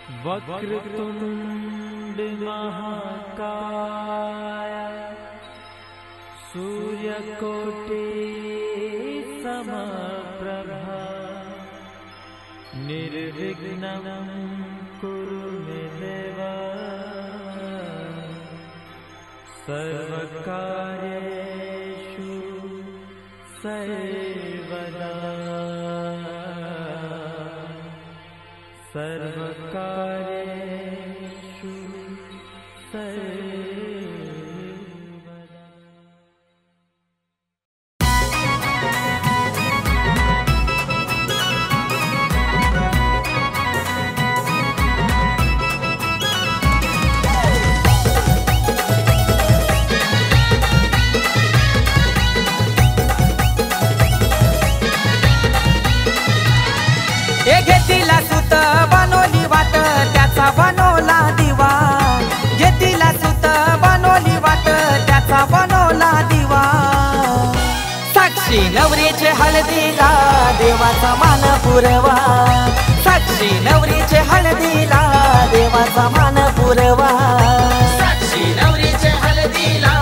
वक्रतुंड महाकाय सूर्यकोटि समप्रभा निर्विघ्नं कुरु मे देव सर्वकार्येषु सर्वदा सर्वकार्येषु सर्वदा। घेतीला सुत बनवली वाट त्याचा बनवला दिवा, घेतीला सुत बनवली वाट त्याचा बनवला दिवा। साक्षी नवरीचे हळदीला देवाचा मान पुरवा, साक्षी नवरीचे हळदीला देवाचा मान पुरवा, साक्षी नवरीचे हळदीला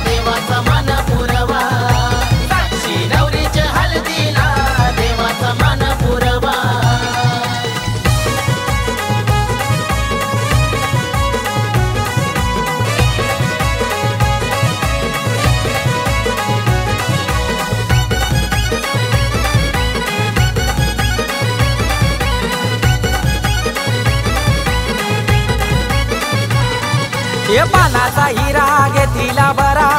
देवाचा मान पुरवा, साक्षी नवरीचे हळदीला देवाचा मान पुरवा। हे पानाचा हिरा घेतीला बरा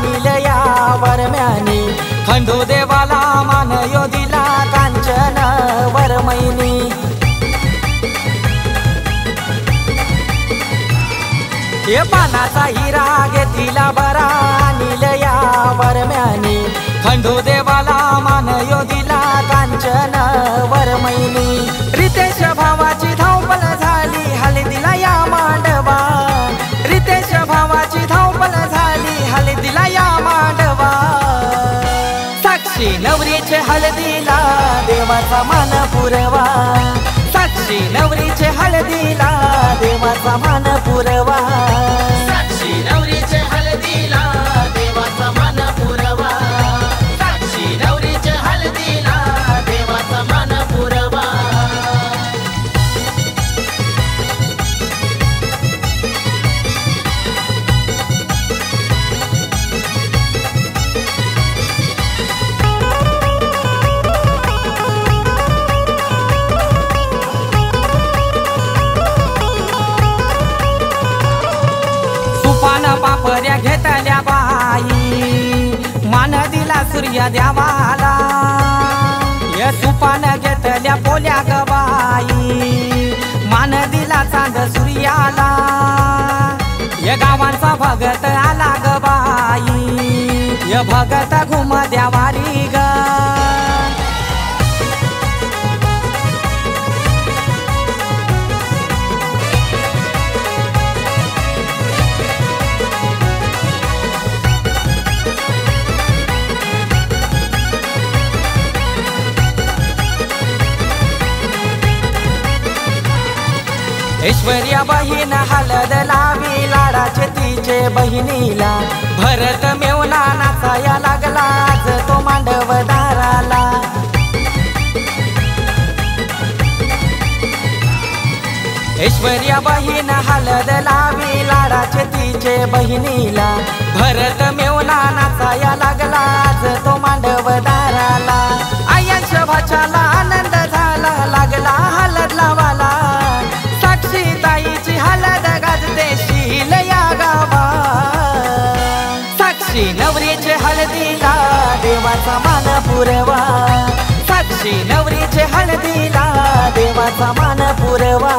निलया वरम्यानी, खंडू देवाला मान यो दिला कांचन वरमैनी। हे पानाचा हिरा घेतीला बरा निलया वरम्यानी, खंडू देवाला मान यो दिला कांचन वरमैनी। रितेश भावाची धावपळ झाली हळदीला या मांडवा, रितेश भावाची धावपळ झाली हळदीला या मांडवा। साक्षी नवरीचे हळदीला देवाचा मान पुरवा, साक्षी नवरीचे हळदीला देवाचा मान पुरवा, साक्षी नवरीचे हळदीला देवाचा मान पुरवा, साक्षी नवरीचे हळदीला देवाचा मान पुरवा। सुपान पापऱ्या घेतल्या बाई, मान दिला सूर्य देवाला। या सुपान घेतल्या पोल्या ग बाई, मान दिला चांद सूर्याला। या गावांचा भगत आला ग बाई, या भगत घुम द्यावारी ग। ऐश्वर्या बहीण हळद लावी लाडाचे तिचे बहिणीला, भरत मेवना नाचाया लागला आज तो मांडवदाराला। ऐश्वर्या बहीण हळद लावी लाडाचे तिचे बहिणीला, भरत मेवना नाचाया लागला आज तो मांडवदाराला। आय्यांश भाच्याला आनंद झाला लागला हळद लावाला, साक्षी ताईची हळद गाजते शील या गावा। साक्षी नवरीचे हळदीला देवाचा मान पुरवा, साक्षी नवरीचे हळदीला देवाचा मान पुरवा,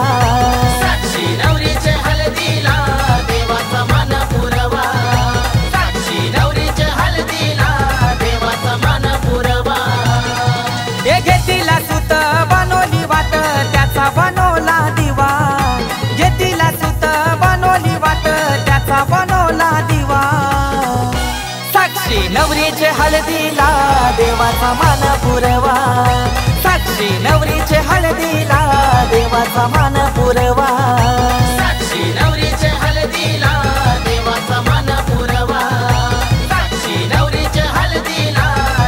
साक्षी नवरीचे हळदीला देवाचा मान पुरवा, साक्षी नवरीचे हळदीला देवाचा मान पुरवा। हे घेतीला सुत बनवली वाट त्याचा बनवला दिवा, घेतीला सुत बनवली वाट त्याचा बनवला दिवा। साक्षी नवरीचे हळदीला देवाचा मान पुरवा, साक्षी नवरीचे हळदीला देवा देवाचा मान पुरवा साक्षी नवरीचे हळदीला देवाचा मान पुरवा साक्षी नवरीचे हळदीला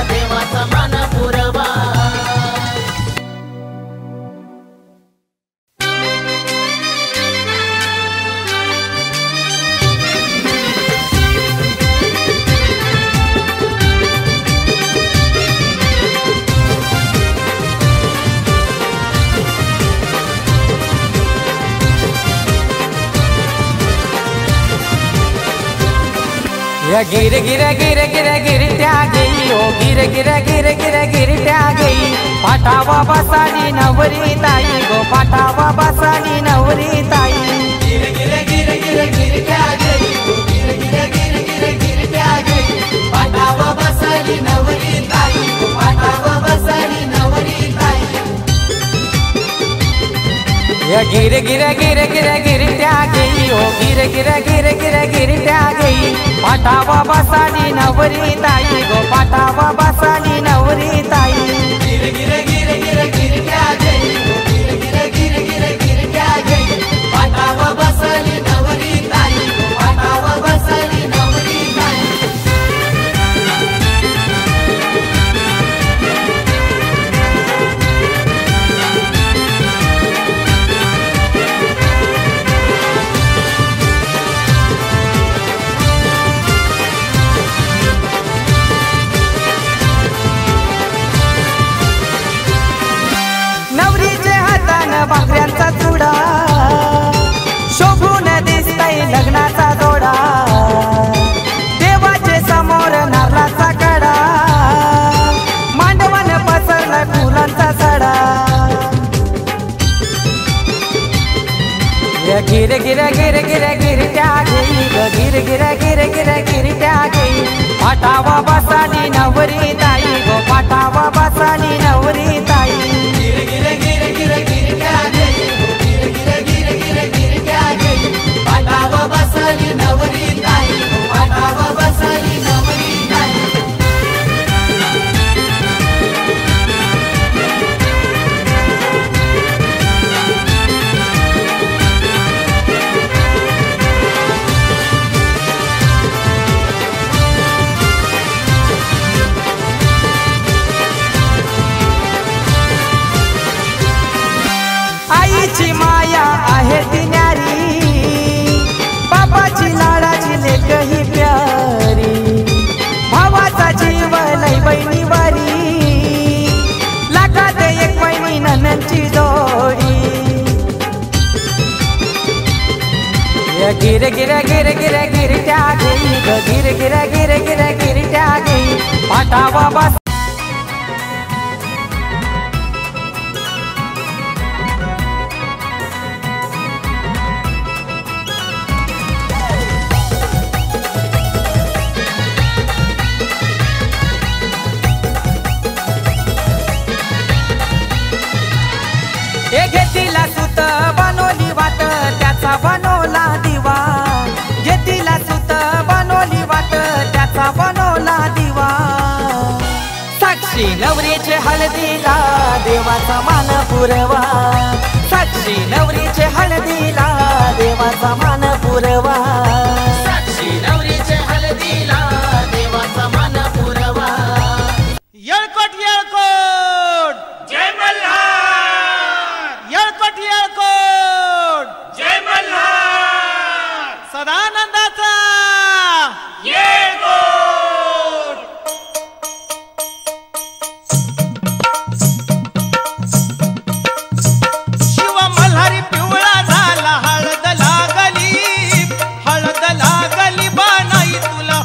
देवाचा मान पुरवा या गिर गिर गिर गिर गिरट्या गेई ओ गिर गिर गिर गिर गिरट्या गेई पाठावा बसाली नवरी ताई गो पाठावा बसाली नवरी ताई गिर गिर गिर गिर गिरट्या गेई ओ गिर गिर गिर गिर गिरट्या गेई पाठावा बसाली नवरी ताई गो पाठावा बसाली नवरी ताई या गिर गिर गिर गिर गिरट्या गेई ओ गिर गिर गिर गिर गिरट्या गेई पाठावा बसाली नवरी ताई गो पाठावा बसाली नवरी ताई गिर गिर गिर गिर गिरट्या गेई ओ गिर गिर गिर गिर गिरट्या गेई पाठावा बसाली नवरी ताई गो पाठावा बसाली नवरी ताई भाकऱ्यांचा चुडा शोभून दिसतय लग्नाचा जोडा देवाचे समोर नारळाचा कडा मांडवण पसरला फुलांचा सडा गिर गिर गिर गिर गिरट्या गेई ग गिर गिर गिर गिर गिरट्या गेई पाठावा बसाली नवरी ताई गो पाठावा बसाली नवरी ताई गिर गिर गिर गिर गिरट्या गेई गो गिर गिर गिर गिर गिरट्या गेई पाठावा बसाली नवरी ताई गो पाठावा बसाली नवरी ताई आईची माया आहे ती न्यारी बाबाची लाडाची लेक ही प्यारी भावाचा जीव लय बहिणी वारी लागात एक बहिणी ननंची जोडी गिर गिर गिर गिर गिरट्या गेई ग गिर गिर गिर गिर गिरट्या गेई पाठावा बस घेतीला सुत बनवली वाट त्याचा बनवला दिवा घेतीला सुत बनवली वाट त्याचा बनवला दिवा साक्षी नवरीचे हळदीला देवाचा मान पुरवा साक्षी नवरीचे हळदीला देवाचा मान पुरवा साक्षी नवरीचे हळदीला देवाचा मान पुरवा येळकोट येळकोट जय मल्हार येळकोट येळकोट जय मल्हार सदानंदाचा येळकोट शिव मल्हारी पिवळा झाला हळद लागली बानाई तुला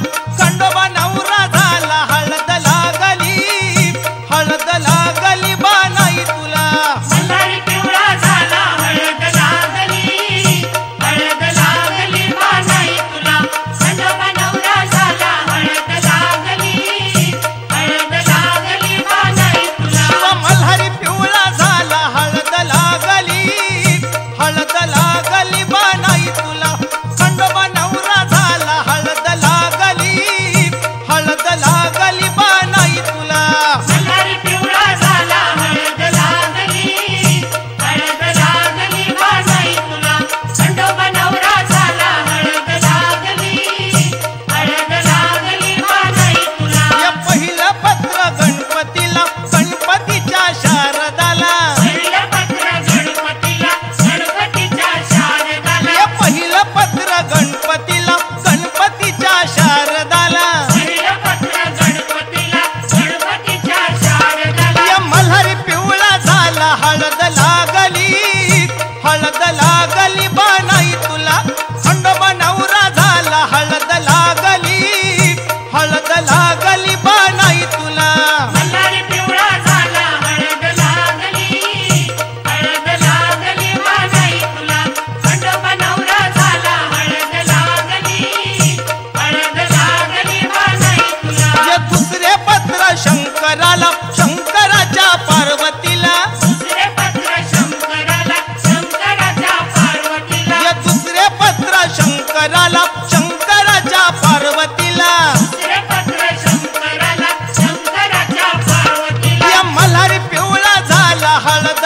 शंकराला शंकराच्या पार्वतीला दुसरे पत्र शंकराला शंकराच्या पार्वतीला या दुसरे पत्र शंकराला शंकराच्या पार्वतीला दुसरे पत्र शंकराला शंकराच्या पार्वतीला या मल्हारी पिवळा झाला हळद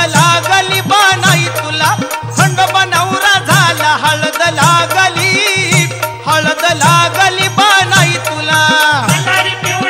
लागली बानाई तुला खंडोबा नवरा झाला हळद लागली बानाई तुला मल्हारी पिवळा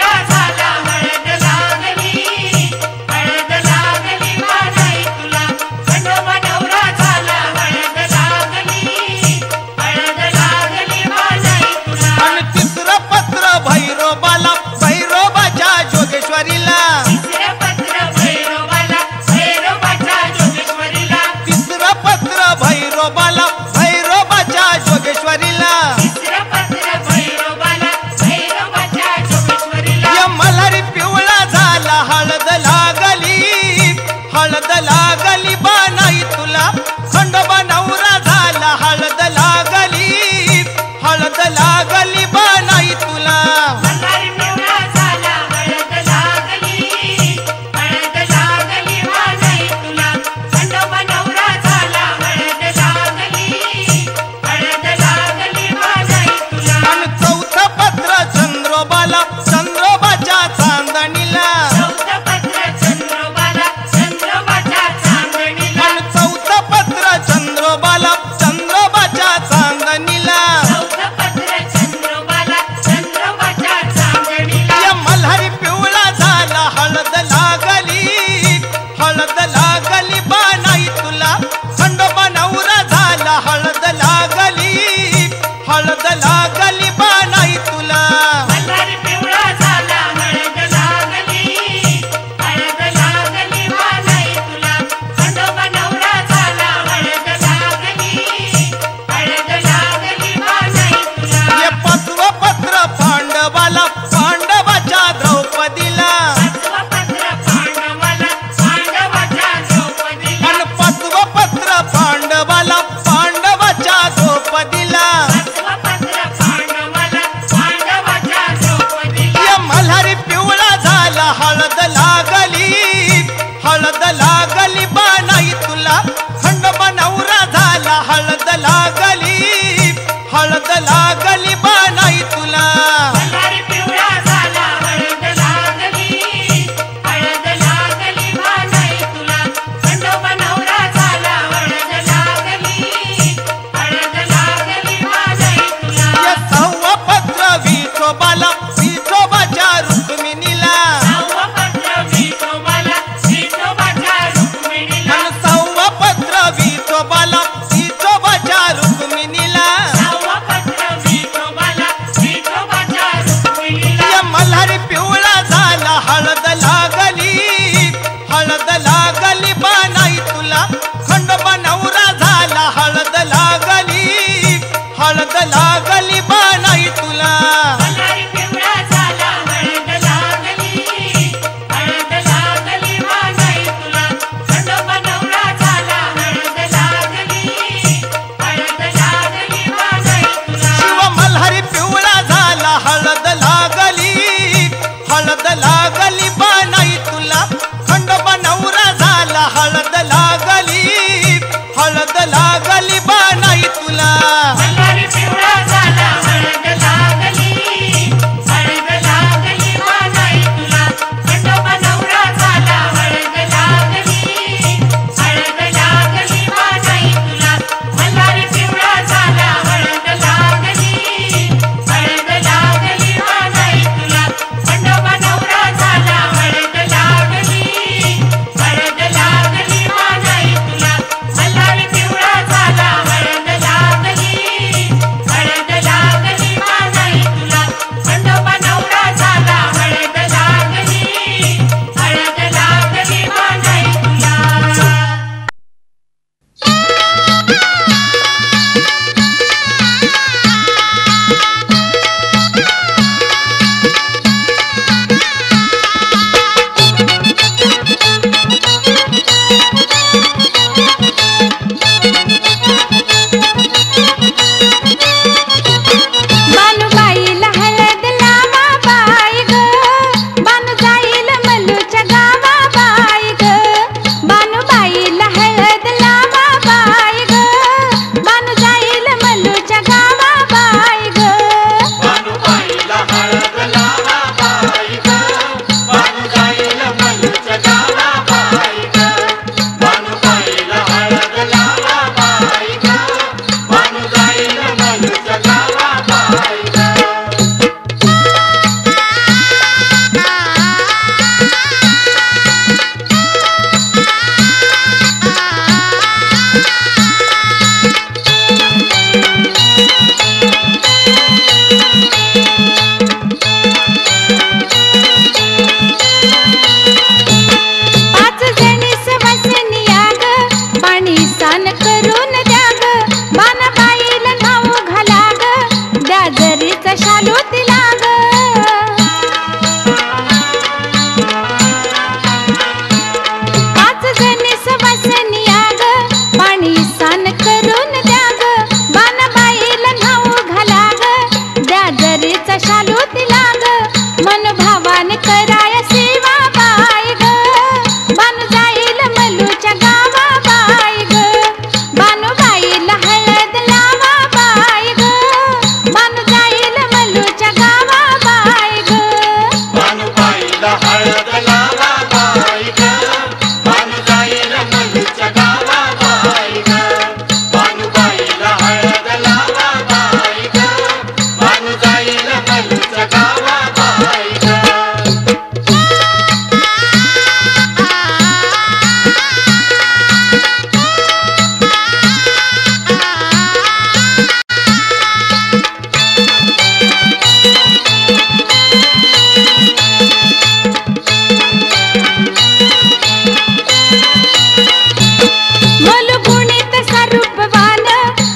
मलगुणित स्वरूपवान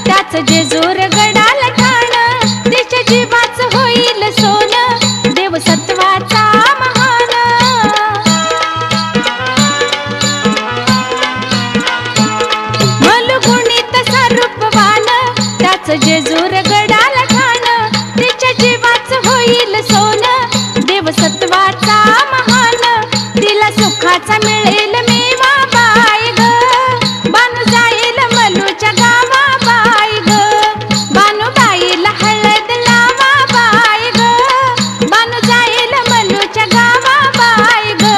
त्याच जेजूर गडाल ठाण तिच्या जीवाच होईल सोन देव सत्वाचा महान मलगुणित स्वरूपवान त्याच जेजूर गडाल ठाण तिच्या जीवाच होईल सोन देव सत्वाचा महान तिला सुखाचा मिळेल मेवा बाय ग बानू जाईल मलूच्या गावा बाय ग बानू बाईला हळद लावा बाय ग बानू जाईल मलूच्या गावा बाय ग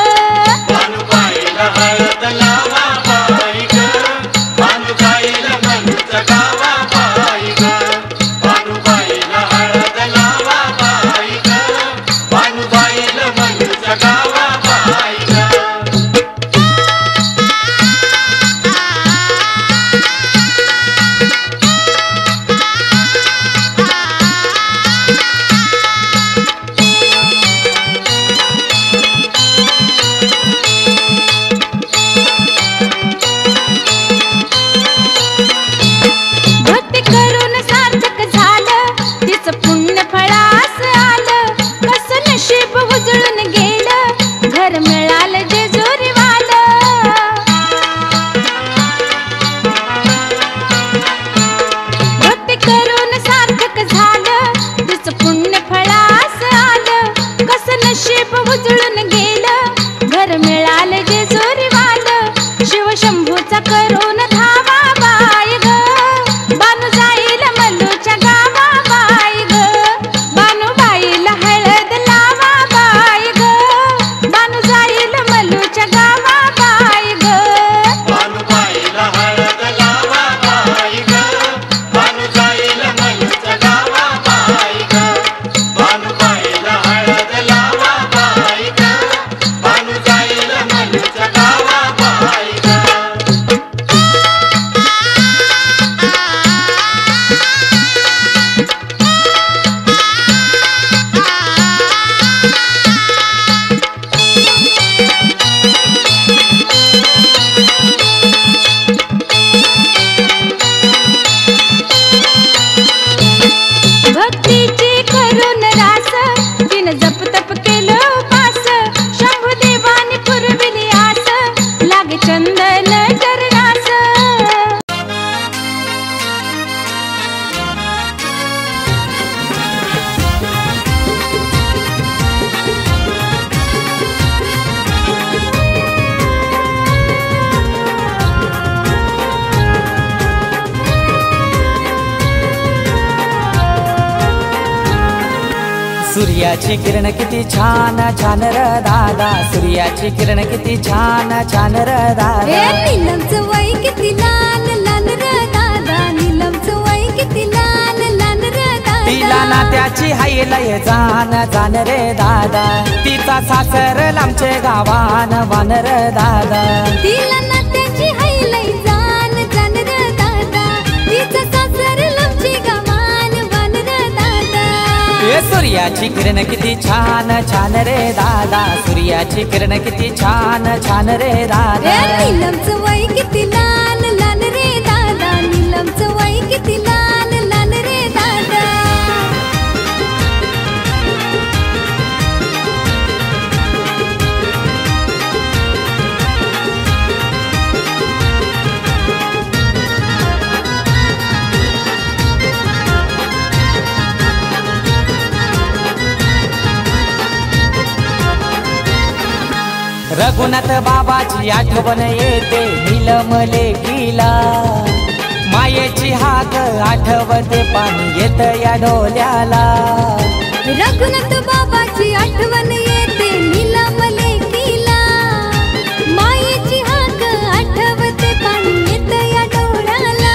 बानुबाईला हळद लावा बाई ग बानुबाईला मनुच्या गावा बाई ग बानुबाईला हळद लावा बाई ग बानुबाईला मनुच्या गावा बाई ग भक्ती करून सार्थक झालं तिचं पुण्य फळास आलं कसं नशीब उजळून गेलं घर मिळालं जेजुरीवालं भक्ती करून सार्थक झालं तिचं पुण्य फळास आलं कसं नशीब उजळून गेलं घर मिळालं जेजुरीवालं शिवशंभूचा करून धावा बाय ग बानू जाईल मलूच्या गावा बाय ग बानू बाईला हळद लावा बाय ग बानू जाईल मलूच्या गावा बाय ग बानुबाईला हळद लावा बाई ग बानुबाईला मनुच्या गावा बाई ग बानुबाईला हळद लावा बाई ग बानुबाईला मनुच्या गावा बाई ग भक्तीची करून रास तिनं जप तप केलं उपास शंभू देवाने पुरविली आस लागे चंदन करणास सूर्याची किरण किती छान छान र दादा सूर्याची किरण किती छान छान र दादा नीलमचं वय किती लाल लाल र दादा नीलमचं वय किती लाल लाल र तिला दादा नात्याची हाय लय जान जान रे दादा तिचा सासर लांबचे गावान वान र दादा तिला नात्याची हायलय जान जान र दादा तिचं सासर लांबची गावान वान र दादा ए सूर्याची किरण किती छान छान रे दादा सूर्याची किरण किती छान छान रे दादा नीलमचं वय किती लाल लाल रे दादा नीलमचं वय किती लाल लाल रे दादा रघुनाथ बाबाची आठवण येते नीलम लेकीला मायेची हाक आठवते पाणी येत या डोल्याला रघुनाथ बाबाची आठवण येते नीलम लेकीला मायेची हाक आठवते पाणी येत या डोळ्याला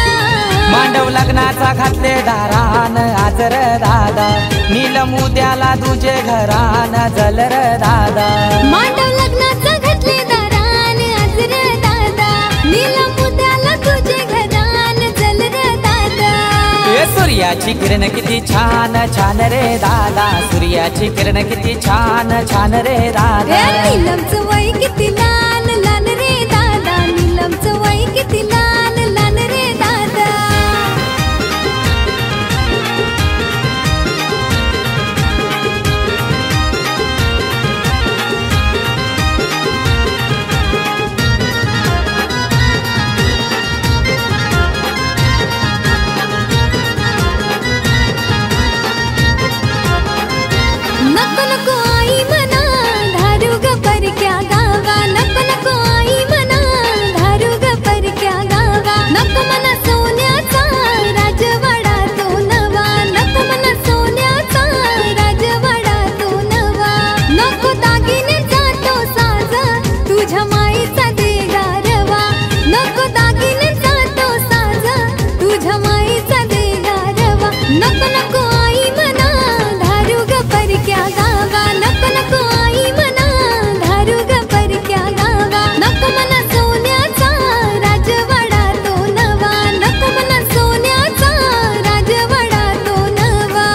मांडव लग्नाचा घातले दारान आजर दादा नीलम उद्याला तुझे घरान जलर दादा मांडव लग्नाचं घातले दारान आजर दादा नीलम उद्याला तुझे घरान जलर दादा सूर्याची किरण किती छान छान रे दादा, सूर्याची किरण किती छान छान रे दादा. नीलमचं वय किती लाल लाल रे दादा, नीलमचं वय किती लाल लाल रे दादा. नको नको आई म्हणा धारू ग परक्या गावा, नको नको आई म्हणा धारू ग परक्या गावा. नको म्हणा सोन्याचा राजवाडा तो नवा, नको म्हणा सोन्याचा राजवाडा तो नवा. नको दागिने जातो साजा तुझ्या माईचा दे गारवा, नको दागिने जातो साजा तुझ्या माईचा दे गारवा. नको नको आई म्हणा धारू ग परक्या गावा, नको नको आई म्हणा धारू ग परक्या गावा. नको म्हणा सोन्याचा राजवाडा तो नवा, नको म्हणा सोन्याचा राजवाडा तो नवा.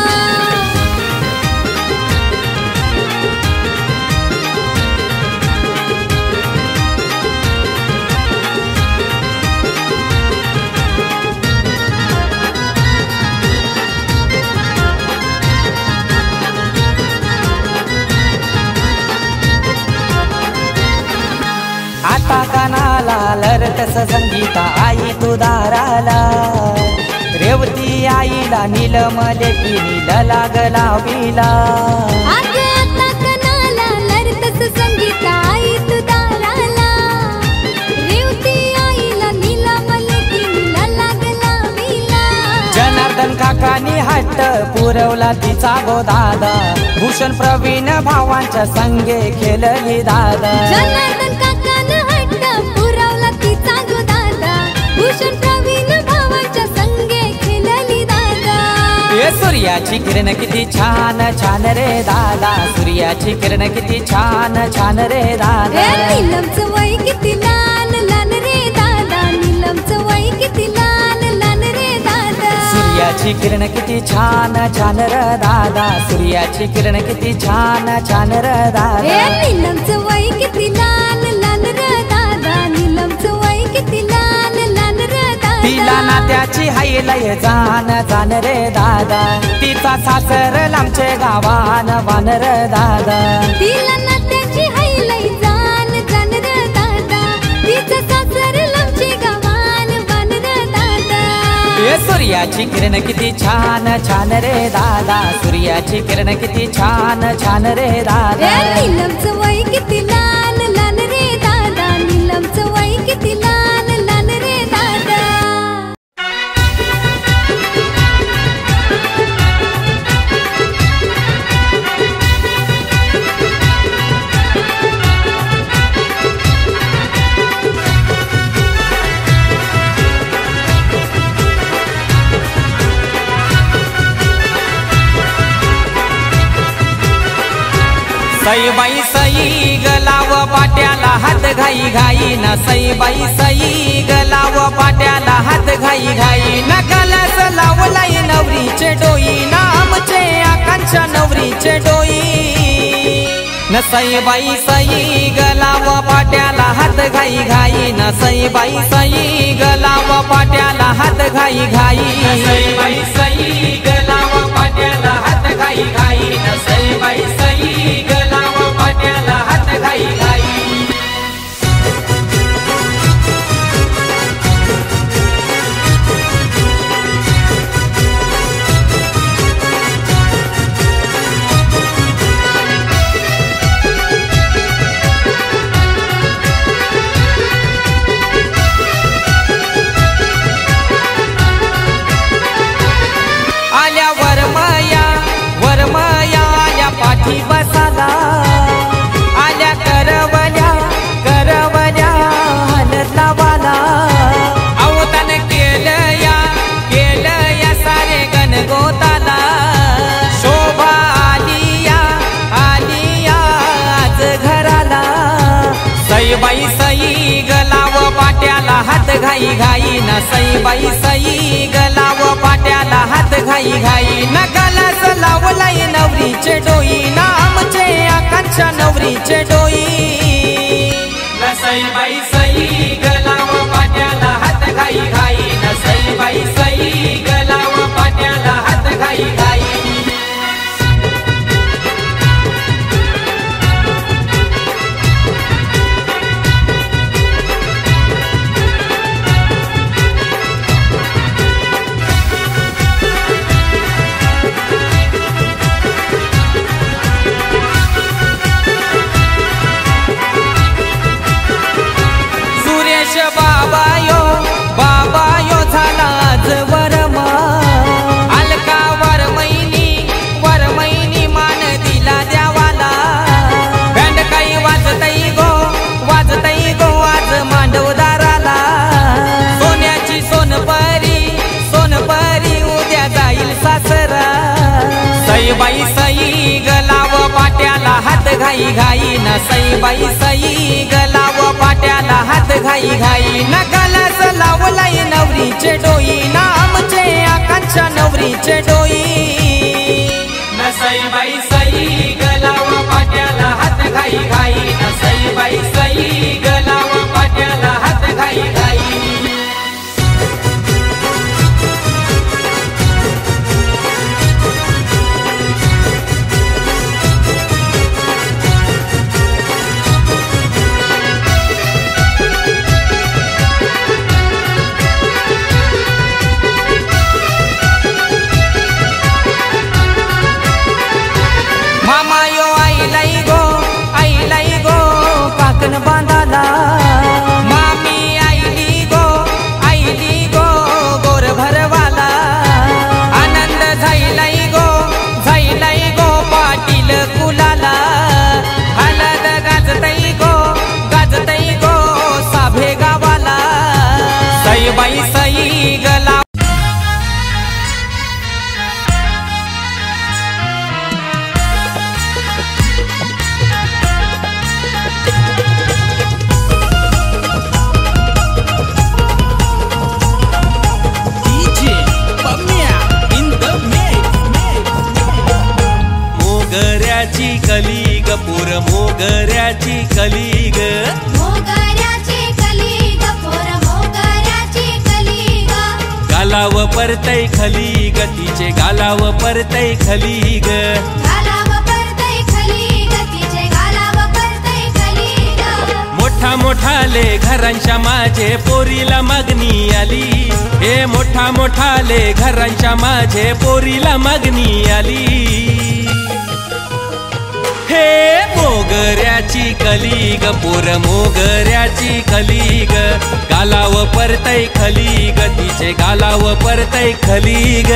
आता कानाला लरकस संगीता आई तू दाराला, रेवती आईला नीलमले की नील लागला विला. आता आता कनाला लरतस संगीता आई तू दाराला, रेवती आईला नीला मलकी नीला लागला विला. जनार्दन काकानी हट्ट पुरवला तिचा गो दादा, भूषण प्रवीण भावांच्या संगे खेळली दादा. जनार्दन काकानं हट्ट पुरवला तिचा गो दादा, भूषण प्रवीण भावांच्या संगे खेळली दादा. ए सूर्याची किरण किती छान छान रे दादा, सूर्याची किरण किती छान छान रे दादा. नीलमचं वय किती लाल लाल रे दादा, नीलमचं वय किती लाल लाल रे दादा. सूर्याची किरण किती छान छान रे दादा, सूर्याची किरण किती छान छान रे दादा. नीलमचं वय किती लाल लाल रे दादा, नीलमचं वय किती लाल लाल रे दादा. तिला नात्याची हायलय जान जान रे दादा, तिचा सासर लांबचे गावान वान रे दादा. तिला नात्याची हायलय जान जान रे दादा, तिचं सासर लांबचे गावान वान रे दादा. ए सूर्याची किरण किती छान छान रे दादा, सूर्याची किरण किती छान छान रे दादा. नीलमचं वय किती लाल लाल रे दादा, नीलमचं वय किती लाल लाल रे दादा. सईबाई सई गलाव पाट्याला हात घाई घाई न, सईबाई सई गलाव पाट्याला हात घाई घाई न. कलस लावलाई नवरीचे डोई ना, आमचे आकांक्षा नवरीचे डोई न. सईबाई सई गलाव पाट्याला हात घाई घाई न, सईबाई सई गलाव पाट्याला हात घाई घाई. सईबाई सई गलाव पाट्याला हात घाई घाई न, सईबाई सई गलाव पाट्याला हात घाई घाई. आल्या वरमया वरमया आल्या पाठी बसाला, आल्या करवल्या करवल्या हलत लावाला. अवतान केलं या सारे गणगोताला, शोभा आलिया आलिया आज घराला. सईबाई सई गलाव पाट्याला हात घाई घाई न, सईबाई सई गलाव पाट्याला हात घाई घाई नकालाच लावलाय नवरीचे डोई नामचे आकांक्षा नवरीचे डोई नसई बाई सई गलाव पाट्याला हात घाई घाई नसई बाई सई गलाव पाट्याला हात घाई घाई बाबा यो झाला आज वरमा अलका वरमैनी मान दिला देवाला बँड काही वाजतई गो आज मांडवदाराला सोन्याची सोनपरी उद्या जाईल सासरा सईबाई सई गलाव पाट्याला हात घाई घाई न सईबाई सई गलाव पाट्याला हात घाई घाई नकालाच लावलाय नवरीचे डोई नामचे आकांक्षा नवरीचे डोई न सईबाई सई गलाव पाट्याला हात घाई घाई न सईबाई सई गलाव पाट्याला हात घाई घाई बांधाला मामी आईली गो गोर भरवाला आनंद झाईलाई गो पाटील कुलाला हलद गाजतई गो साभे गावाला सईबाई सई गला कलीग पोर मोगऱ्याची कलीग गालाव परतय खलीग तिचे गालाव परतय खलीग मोठा मोठाले घरांच्या माझे पोरीला मागणी आली हे मोठा मोठाले घरांच्या माझे पोरीला मागणी आली हे मोगऱ्याची कलीग पोर मोगऱ्याची कलीग गालाव परतय खलीग तिचे गालाव परतय खलीग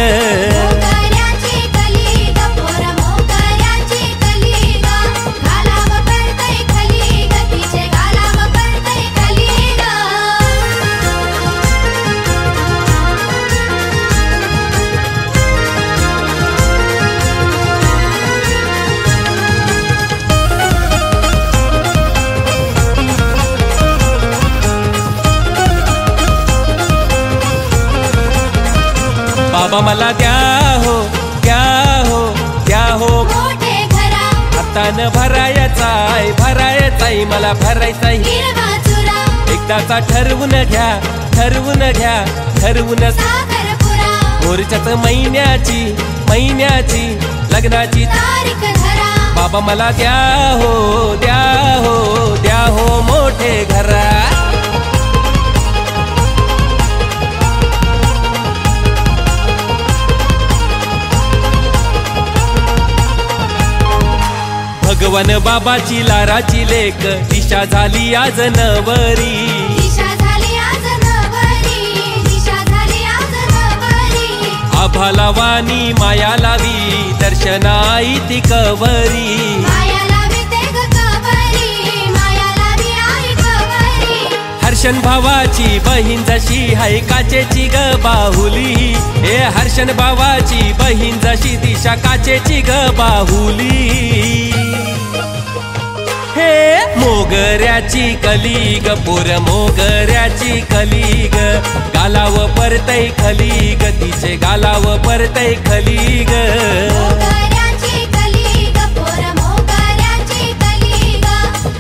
बाबा मला द्या हो हातान भरायचाय मला भरायचाय एकदाचा ठरवून घ्या मोरच्याच महिन्याची लग्नाची बाबा मला द्या हो मोठे घरा भगवान बाबाची लाराची लेक दिशा झाली आज नवरी आभाला वाणी माया लावी दर्शनाई ती कवरी हर्षण भावाची बहीण जशी हाय काचेची ग बाहुली हे हर्षण भावाची बहीण जशी दिशा काचेची ग बाहुली हे मोगऱ्याची कली ग पोर मोगऱ्याची कली ग गालाव परतय खली ग तिचे गालाव परतय खली ग मोगऱ्याची कली ग पोर मोगऱ्याची कली ग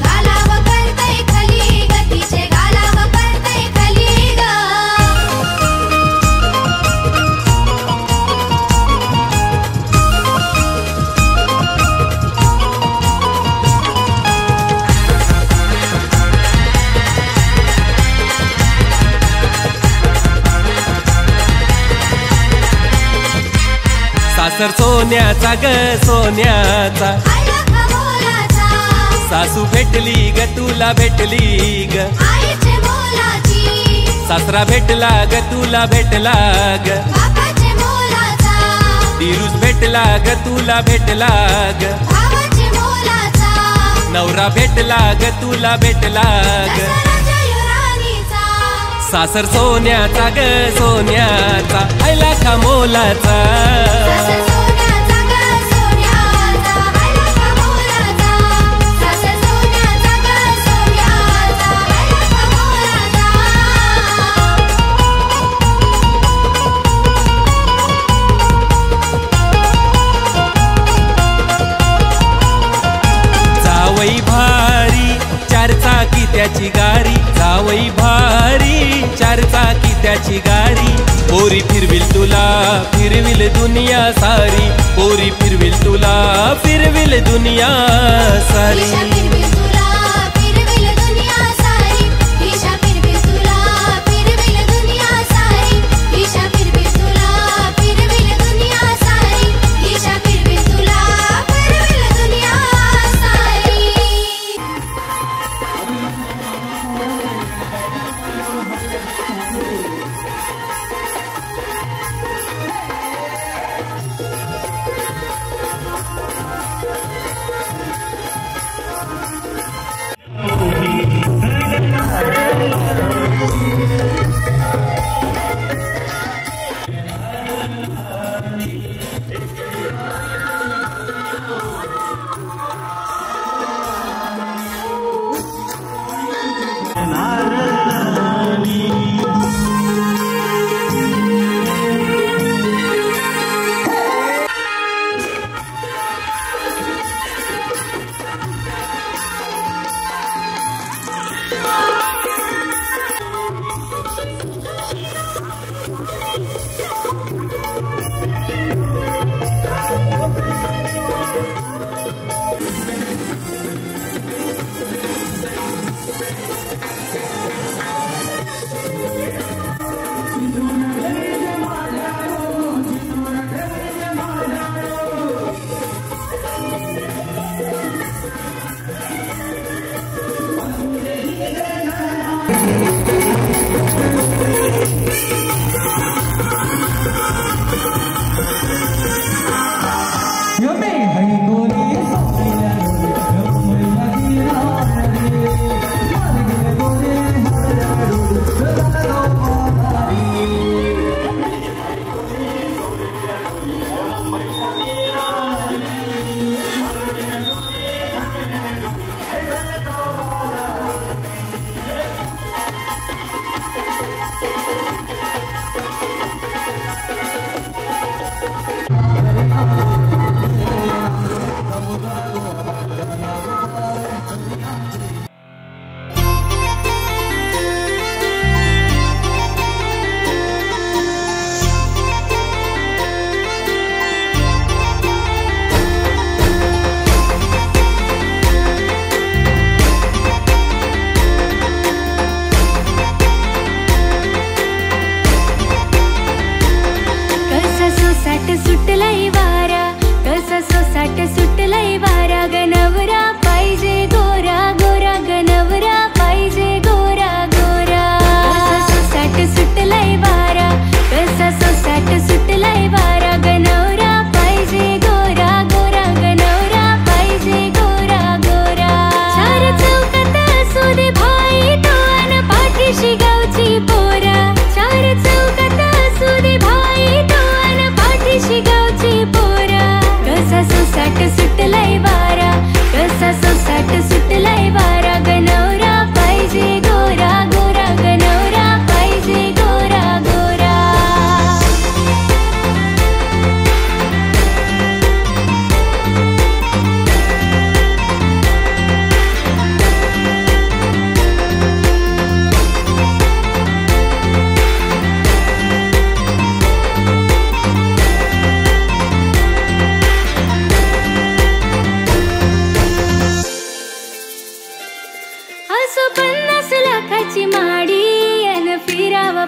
गालाव परतय खली ग तिचे गालाव परतय खली ग सासर सोन्याचा ग सोन्याचा आला खमोलाचा सासू भेटली ग तुला भेटली ग आईचे मोलाची सासरा भेटला ग तुला भेटला ग बापाचे मोलाचा दिरूस भेटला ग तुला भेटला ग भावाचे मोलाचा नवरा भेटला ग तुला भेटला ग दसराच्या युरानीचा सासर सोन्याचा ग सोन्याचा आयला का मोलाचा सासर सोन्याचा ग सोन्याचा आला खमोलाचा सासर सोन्याचा ग सोन्याचा आला खमोलाचा जावई भारी चार चाकी त्याची गाडी जावई भारी चार चाकी त्याची गाडी पोरी फिरविल तुला फिरविल दुनिया सारी पोरी फिरविल तुला फिरविल दुनिया सारी ईशा फिरविल तुला फिरविल दुनिया सारी ईशा फिरविल तुला फिरविल दुनिया सारी ईशा फिरविल तुला फिरविल दुनिया सारी ईशा फिरविल तुला फिरविल दुनिया सारी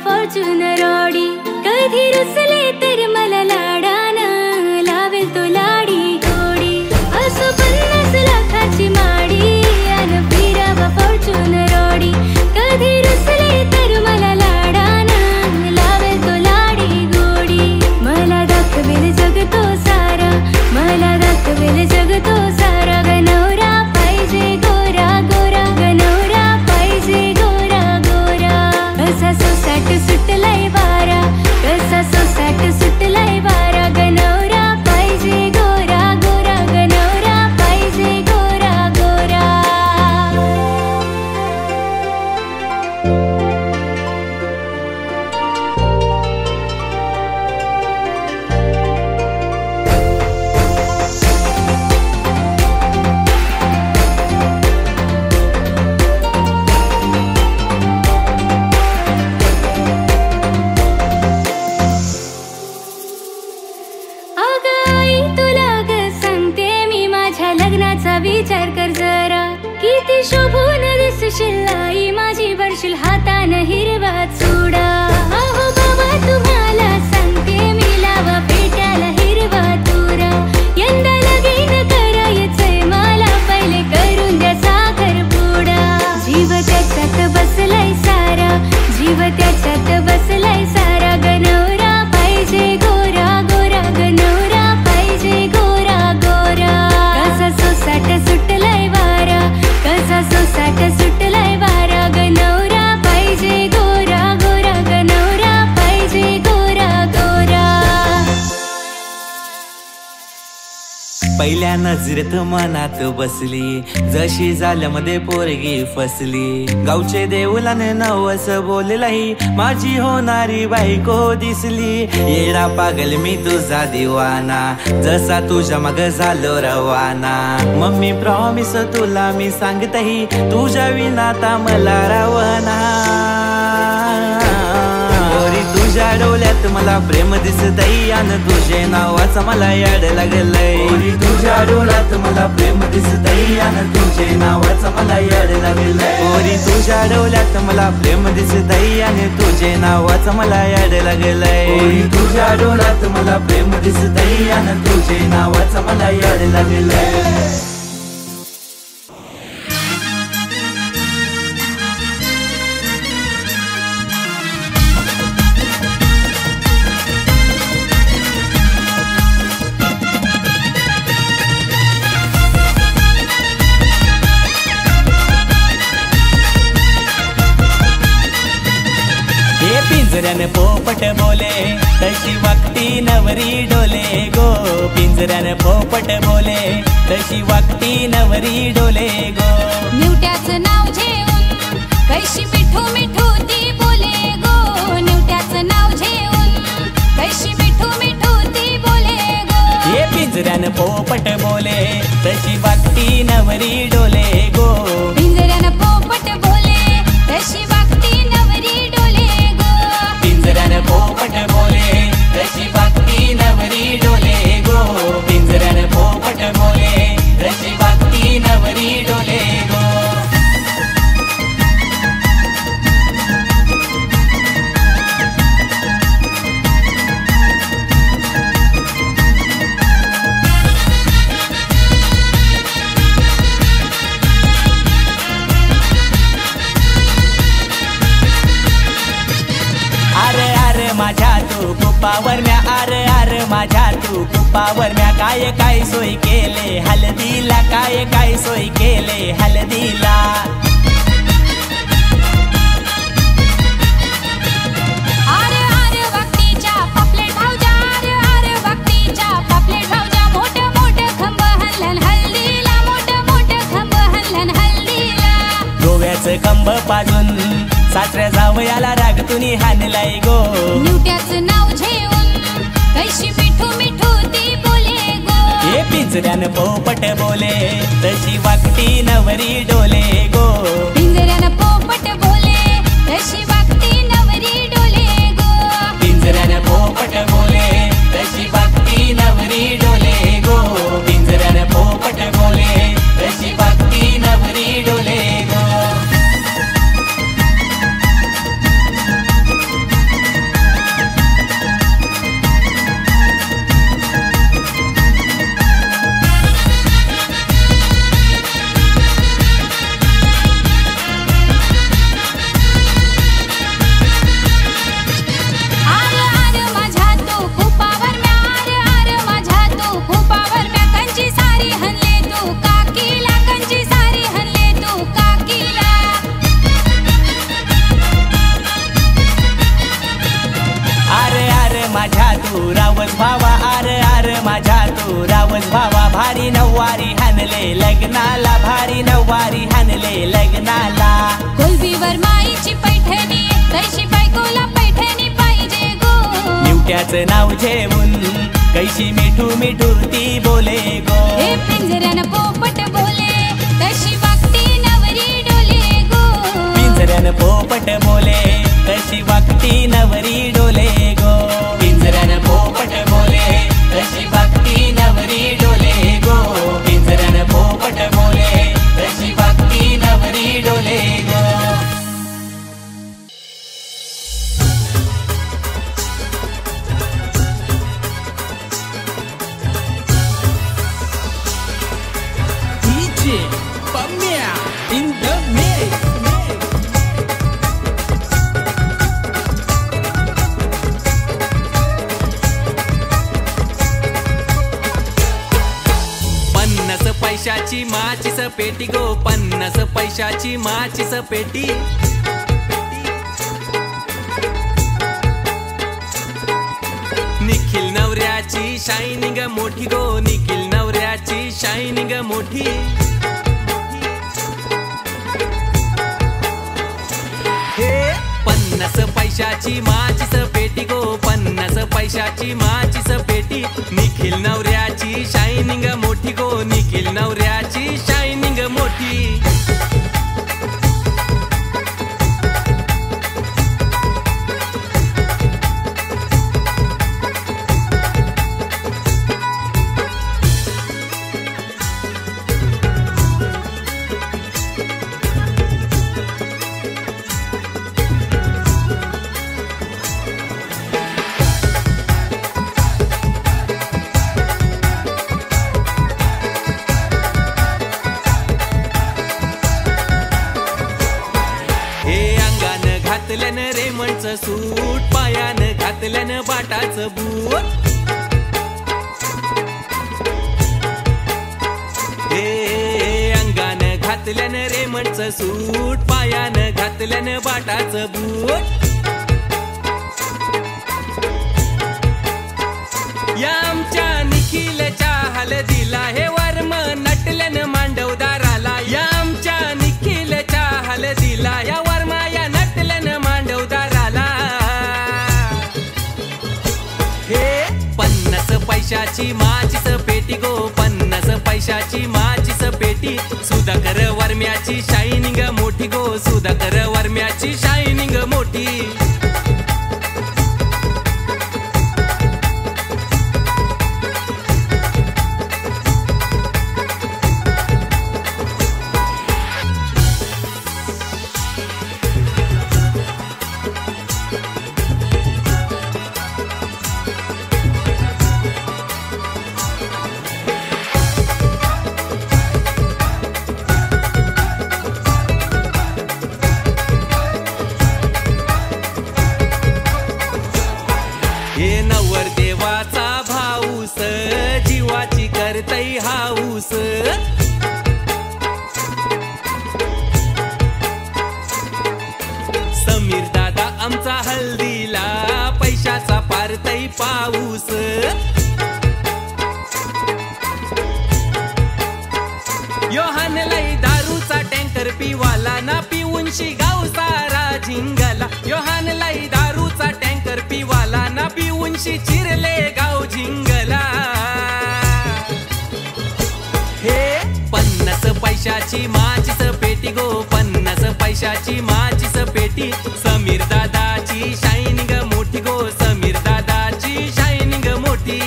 फॉर्च्युनर ऑडी कधी रुसले तर मला लाडानं लावेल तो लाडी गोडी असो 50 लाखाची माडी अन फिरावा फॉर्च्युनर ऑडी कधी रुसले तर मला लाडानं लावेल तो लाडी गोडी मला दाखवेल जग तो सारा मला दाखवेल जग तो सारा गनवरा पाहिजे गोरा गोरा गनवरा पाहिजे गोरा गोरा कसा सोसाट सुटलाय वारा कसा सोसाट सुटलाय वारा गनवरा पाहिजे गोरा गोरा गनवरा पाहिजे गोरा गोरा विचार कर जरा किती शोभून दिसशील आई माझी भरशील हातानं हिरवा चुडा अहो बाबा तुम्हाला सांगते मी लावा पेट्याला हिरवा तुरा यंदा लगीन करायचंय मला पहिले करून द्या साखर पुडा जीव त्याच्यात बसलाय सारा जीव त्याच्यात बसलाय सारा गनवरा पाहिजे गोरा गोरा गनवरा पाहिजे गोरा गोरा कसा सोसाट सुटलाय वारा कसा सोसाट सुटलाय वारा गनवरा पाहिजे गोरा गोरा गनवरा पाहिजे गोरा गोरा पहिल्या नजरेत मनात बसली जशी झाल्यामध्ये पोरगी फसली गावचे देऊलाने नवस बोललाई माझी होणारी बायको दिसली येडा पागल मी तुझा दिवाना जसा तुझ्या मग झालो रवाना मम्मी प्रॉमिस तुला मी सांगतही तुझ्या विनाता मला रावना तुझ्या डोळ्यात मला प्रेम दिसतई आणि तुझे नावाचं मला याड लागलंय तुझ्या डोळ्यात मला प्रेम दिसतई आणि तुझे नावाचं मला याड लागलंय ओरी तुझ्या डोळ्यात मला प्रेम दिसतई आणि तुझे नावाचं मला याड लागलंय तुझ्या डोळ्यात मला प्रेम दिसतई आणि तुझे नावाचं मला याड लागलंय पिंजऱ्यान पोपट बोले तशी वागती नवरी डोले गो पिंजऱ्यान पोपट बोले तशी वागती नवरी डोले गो निवट्याचं नाव घेऊन कैशी मिठू मिठू ती बोले गो निवट्याचं नाव घेऊन कैशी मिठू मिठू ती बोले गो हे पिंजऱ्यान पोपट बोले तशी वागती नवरी डोले गो पिंजऱ्यानं पोपट बोले तशी वागती नवरी डोले गो पिंजऱ्यान पोपट बोले तशी वागती नवरी डोले गो पिंजऱ्यान पोपट बोले तशी वागती नवरी डोले गो माझ्या तू कुपावर म्या अरे अरे माझ्या तू कुपावर म्या काय काय सोय केले हलदीला काय काय सोय केले हलदीला अरे अरे वागतीच्या पापलेट भावजा अरे अरे वागतीच्या पापलेट भावजा मोठ मोठ खंब हल्लन हल्दीला मोठ मोठ खंब हल्लन हल्दीला गोव्याचं खंब पाजून सासऱ्या जावयाला रागतुनी हाणलाय गो निवट्याचं नाव घेऊन कैशी मिठू मिठू ती बोले गो हे पिंजऱ्यान पोपट बोले तशी वागती नवरी डोले गो पिंजऱ्यानं पोपट बोले तशी वागती नवरी डोले गो पिंजऱ्यान पोपट बोले तशी वागती नवरी डोले गो पिंजऱ्यान पोपट बोले तशी वागती नवरी डोले गो लग्नाला भारी नऊवारी हाणले लग्नाला कोलबीवर माईची पैठणी कैशी बायकोला पैठणी पाहिजे गो निवट्याचं नाव घेऊन कैशी मिठू मिठू ती बोले गो हे पिंजऱ्यानं पोपट बोले तशी वागती नवरी डोले गो पिंजऱ्यानं पोपट बोले तशी वागती नवरी डोले गो पिंजऱ्यानं पोपट बोले तशी वागती नवरी डोले गो पिंजऱ्यानं पोपट बोले तशी वागती नवरी डोले गो in the mix. पन्नास पैशाची माचीस पेटी गो 50 पैशाची माचीस पेटी निखिल नवऱ्याची शायनिंग मोठी गो निखिल नवऱ्याची शायनिंग मोठी हे 50 पैशाची माचीस पेटी गो 50 पैशाची माचीस पेटी निखिल नवऱ्याची शायनिंग मोठी गो निखिल नवऱ्याची शायनिंग मोठी घातल्यानं रेमंडचं सूट पायानं घातल्यानं बाटाचं बूट हे अंगानं घातल्यानं रेमंडचं सूट पायानं घातल्यानं बाटाचं बूट या आमच्या निखिलच्या हलदीला हे वर्म नटल्यानं मांडवदाराला या आमच्या निखिलच्या हलदीला या वर्मा या नटल्यानं मांडवदाराला हे 50 पैशाची माचीस पेटी गो 50 पैशाची माचीस पेटी सुधाकर वर्म्याची शायनिंग मोठी गो सुधाकर वर्म्याची शायनिंग मोठी हे नवर देवाचा भाऊस जीवाची करतई हाऊस समीर दादा आमचा हल्दीला पैशाचा पारतई पाऊस योहान लई दारूचा टँकर पिवाला ना पिऊनशी गाव सारा झिंगला योहान लई दारूचा टँकर पिवाला ना पिऊनशी चिरले गाव झिंगला हे 50 पैशाची माचीस पेटी गो 50 पैशाची माचीस पेटी समीर दादाची शायनिंग मोठी गो समीर दादाची शायनिंग मोठी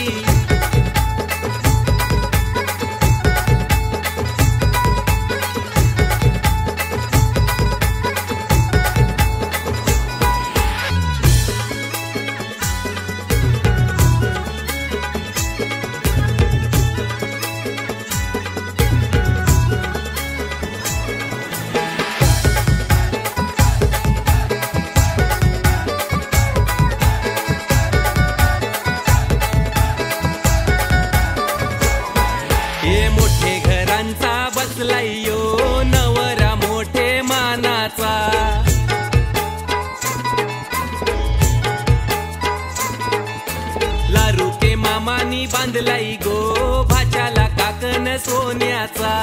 हे मोठे घरांचा बसलाय यो नवरा मोठे मानाचा लारू के मामानी बांधलाई गो भाच्याला काकन सोन्याचा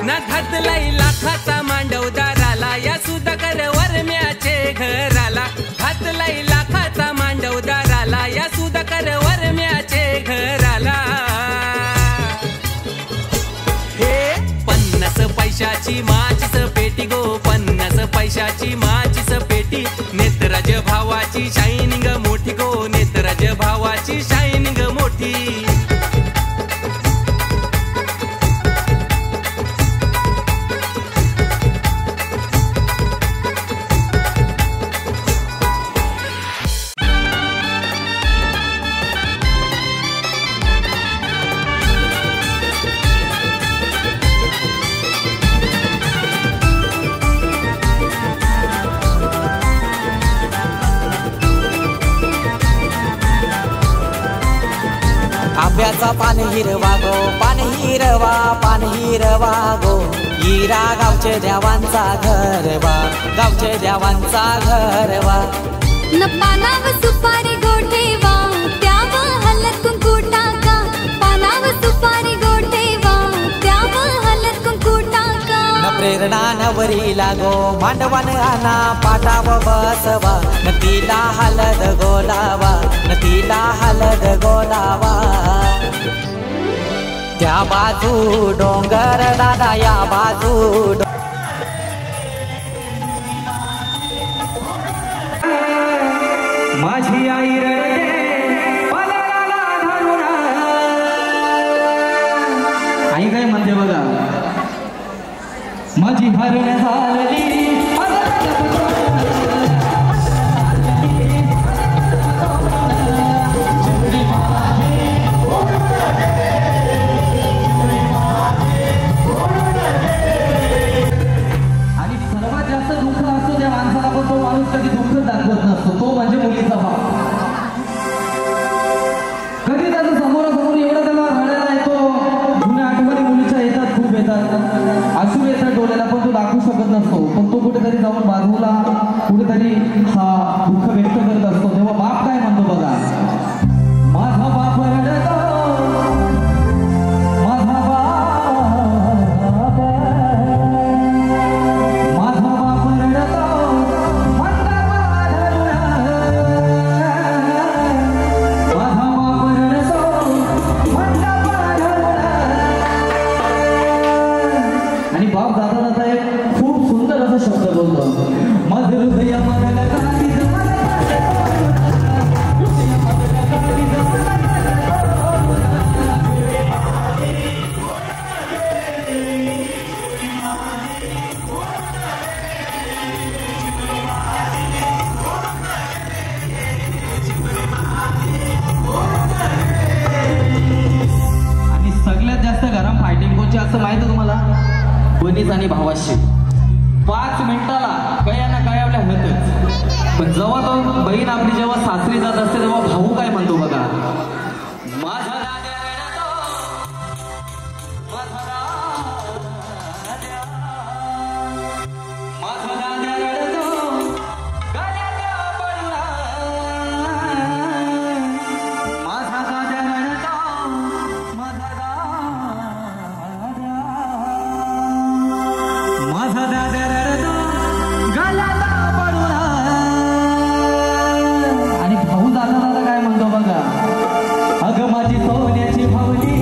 ना घातलाय लाखाचा मांडव दाराला या सुधाकर वरम्याचे घराला घातलाय लाखाचा मांडव दाराला या सुधाकर वरम्याचे घराला हे 50 पैशाची माचीस पेटी गो 50 पैशाची माचीस पेटी नेत्रराज भावाची शायनिंग मोठी गो नेत्रराज भावाची शायनिंग मोठी आंब्याचा पान हिरवा गो पान हिरवा गो हिरा गावचे देवांचा घरवा गावचे देवांचा घरवा न पानाव सुपारी गोठेवा त्यावर हलत कुंकू टाका पानाव सुपारी गोठेवा त्यावर हलत कुंकू टाका न प्रेरणा नवरी लागो मांडवान आना पाटाव बसवा न तिला हलद गोलावा न तिला हलद गोलावा त्या बाजू डोंगर दादा या बाजू माझी आई आई काय म्हणते बघा माझी हरण झाली कधी दुःख दाखवत नसतो तो म्हणजे मुलीचा भाव कधी त्याचं समोरासमोर एवढा त्याला रडायला येतो जुन्या आठवणी मुलीच्या येतात खूप येतात अश्रू येतात डोळ्याला पण तो दाखवू शकत नसतो पण तो कुठेतरी जाऊन बाजूला कुठेतरी हा दुःख व्यक्त करत असतो तेव्हा बाप काय म्हणतो बघा माझा बाप रडतो माझा बाप रडतो आणि बाप जाता जाता एक खूप सुंदर असा शब्द बोलतो माझं हृदय आणि सगळ्यात जास्त गरम फायटिंग कोणची असं माहित आहे तुम्हाला बहिणीच आणि भावाशी 5 मिनिटाला कया ना काय आपल्या होतच पण जेव्हा तो बहीण आपली जेव्हा सासरी जात असते तेव्हा भाऊ काय म्हणतो बघा माझा राजा रडतो माझा राजा रडतो गळ्यात पडला माझा राजा रडतो माझा दादा रडतो गळ्यात पडला आणि भाऊ दादा दादा काय म्हणतो बघा अगं माझी सोन्याची भावली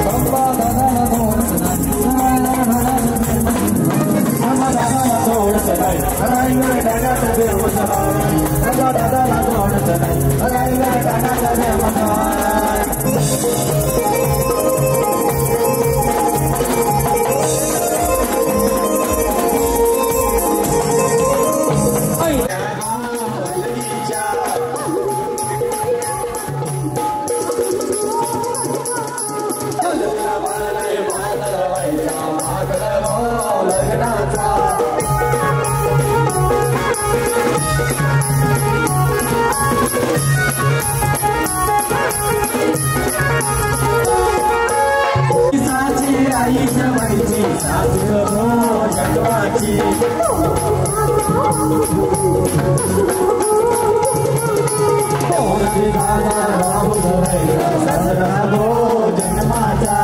Come जन्माची आई जवायची सास गो जन्माची दादा राहू धरायला सासरा गो जन्माचा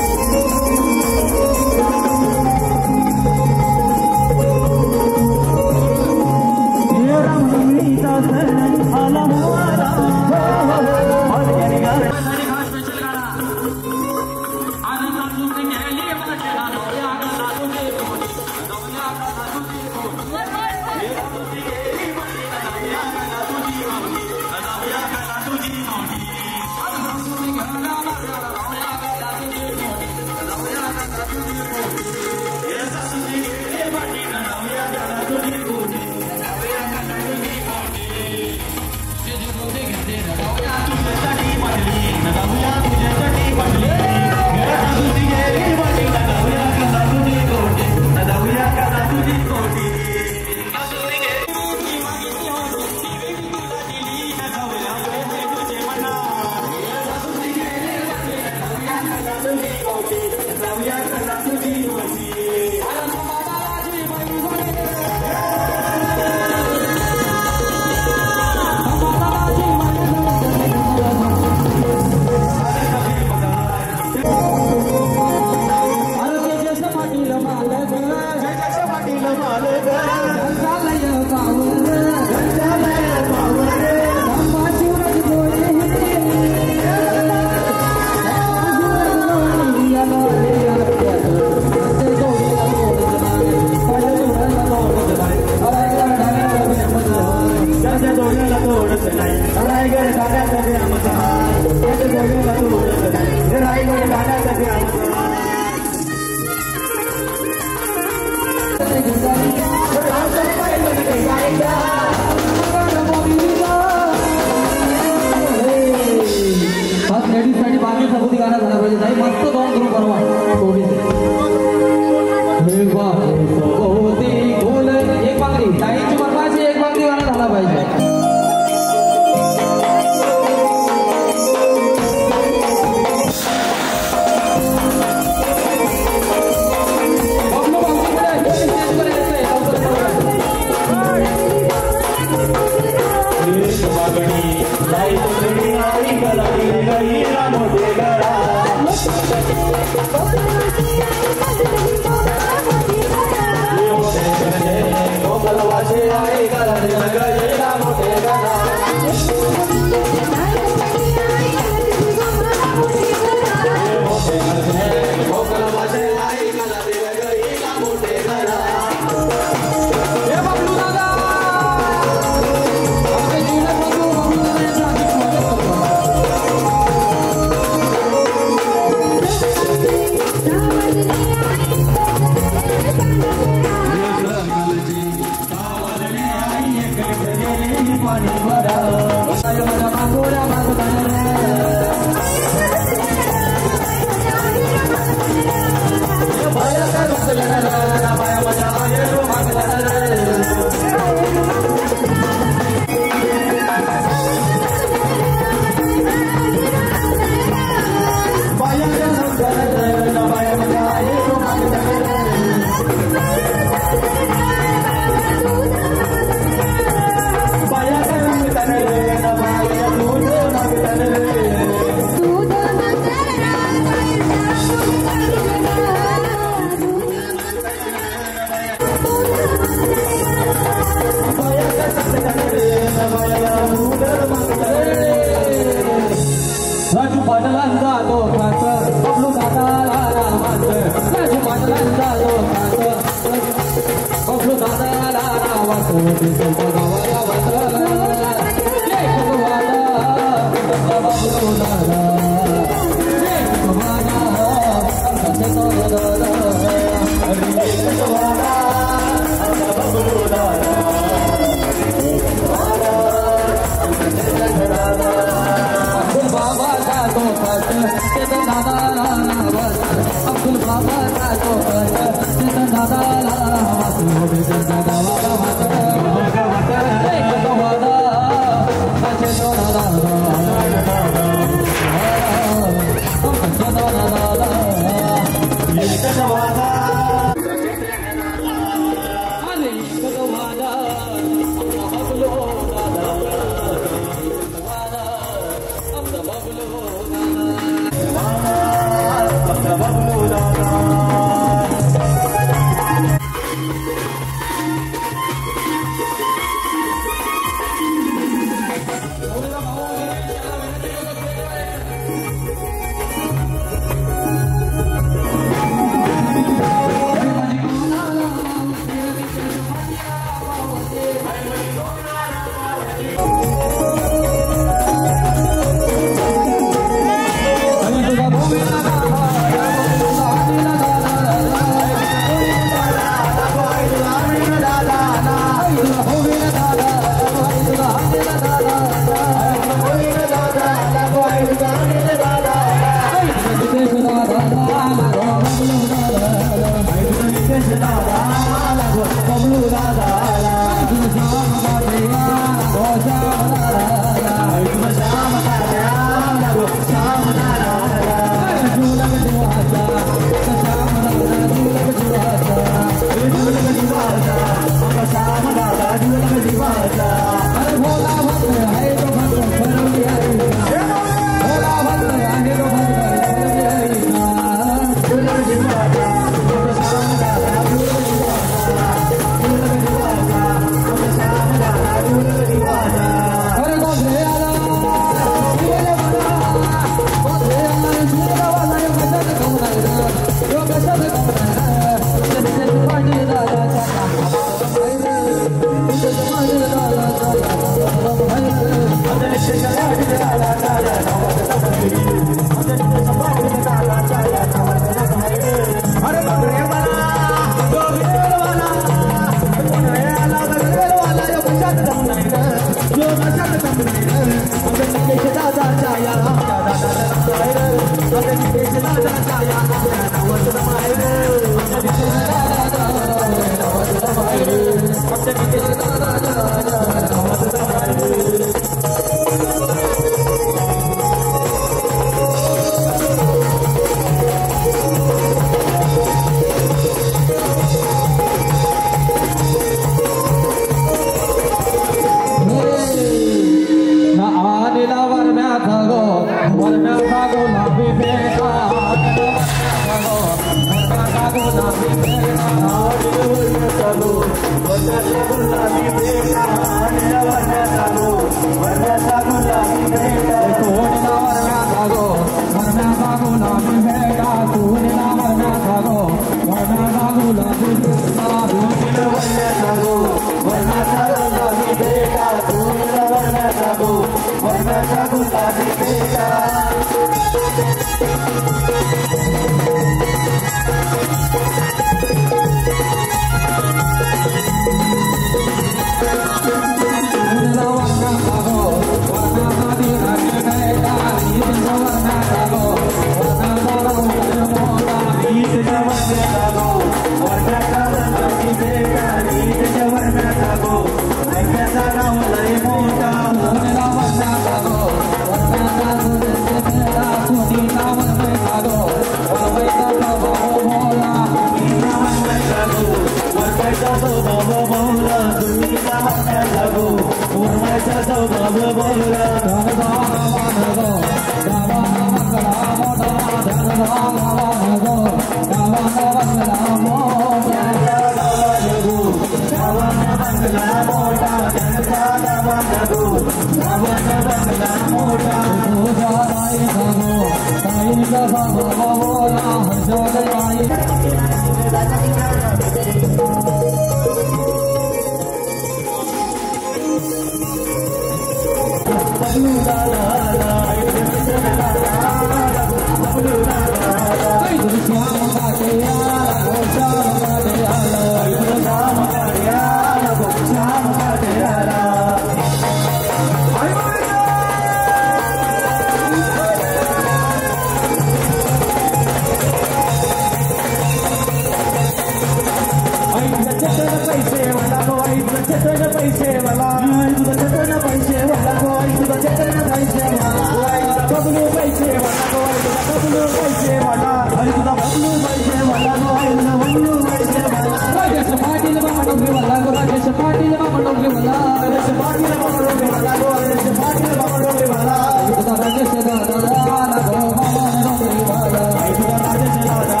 पैसे वाला गो आई तुझं चेतन पैसे वाला तुझं चेतन पैसे वाला गो आई तुझं चेतन पैसे वाला आई तुझा बबलू पैसे वाला गो आई तुझा बबलू पैसे वाला आई तुझा बबलू पैसे वाला गो आई तुझा बबलू पैसे वाला राजेश पाटील बाबा डोंगरे वाला गो राजेश पाटील बाबा डोंगरे वाला राजेश पाटील बाबा डोंगरे वाला गो राजेश पाटील बाबा डोंगरे वाला आई तुझा राजेश दादा गो मामा डोंगरे वाला आई तुझा राजेश दादा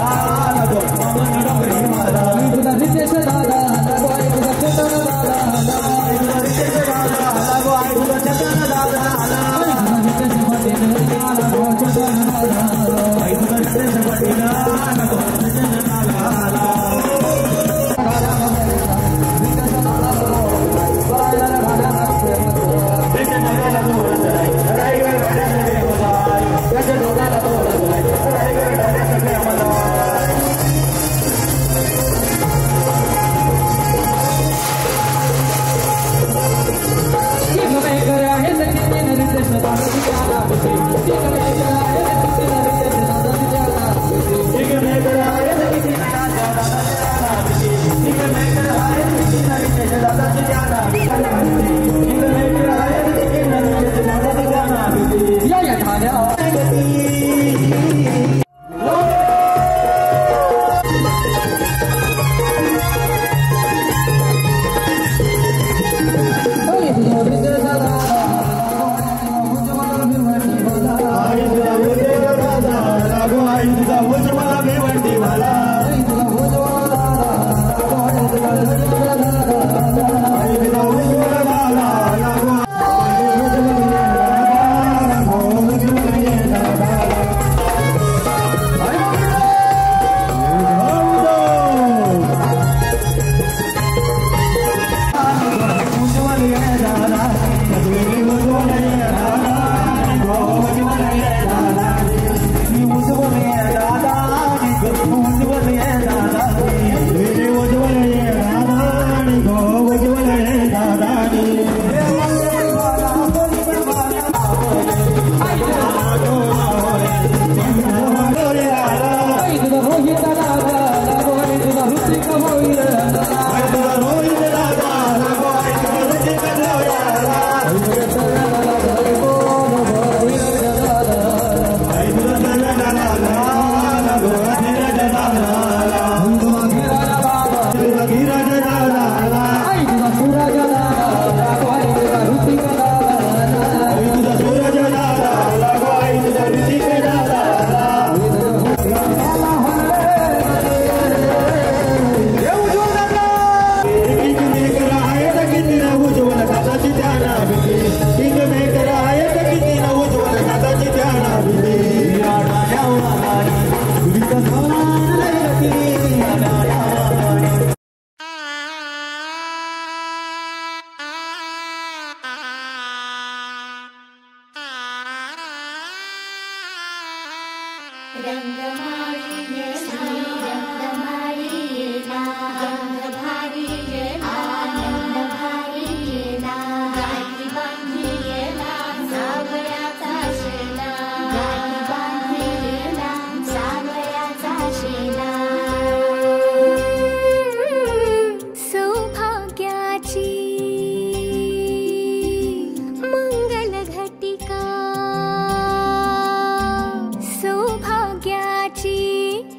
गो मामा डोंगरे वाला आई तुझा रितेश दादा गो आई तुझा चेतन दादा आई तुझा रितेश दादा गो आई तुझा चेतन दादा आई तुझा रितेश पाटील दादा गो चेतन दादा आई तुझा रितेश पाटील दादा गो चेतन दादा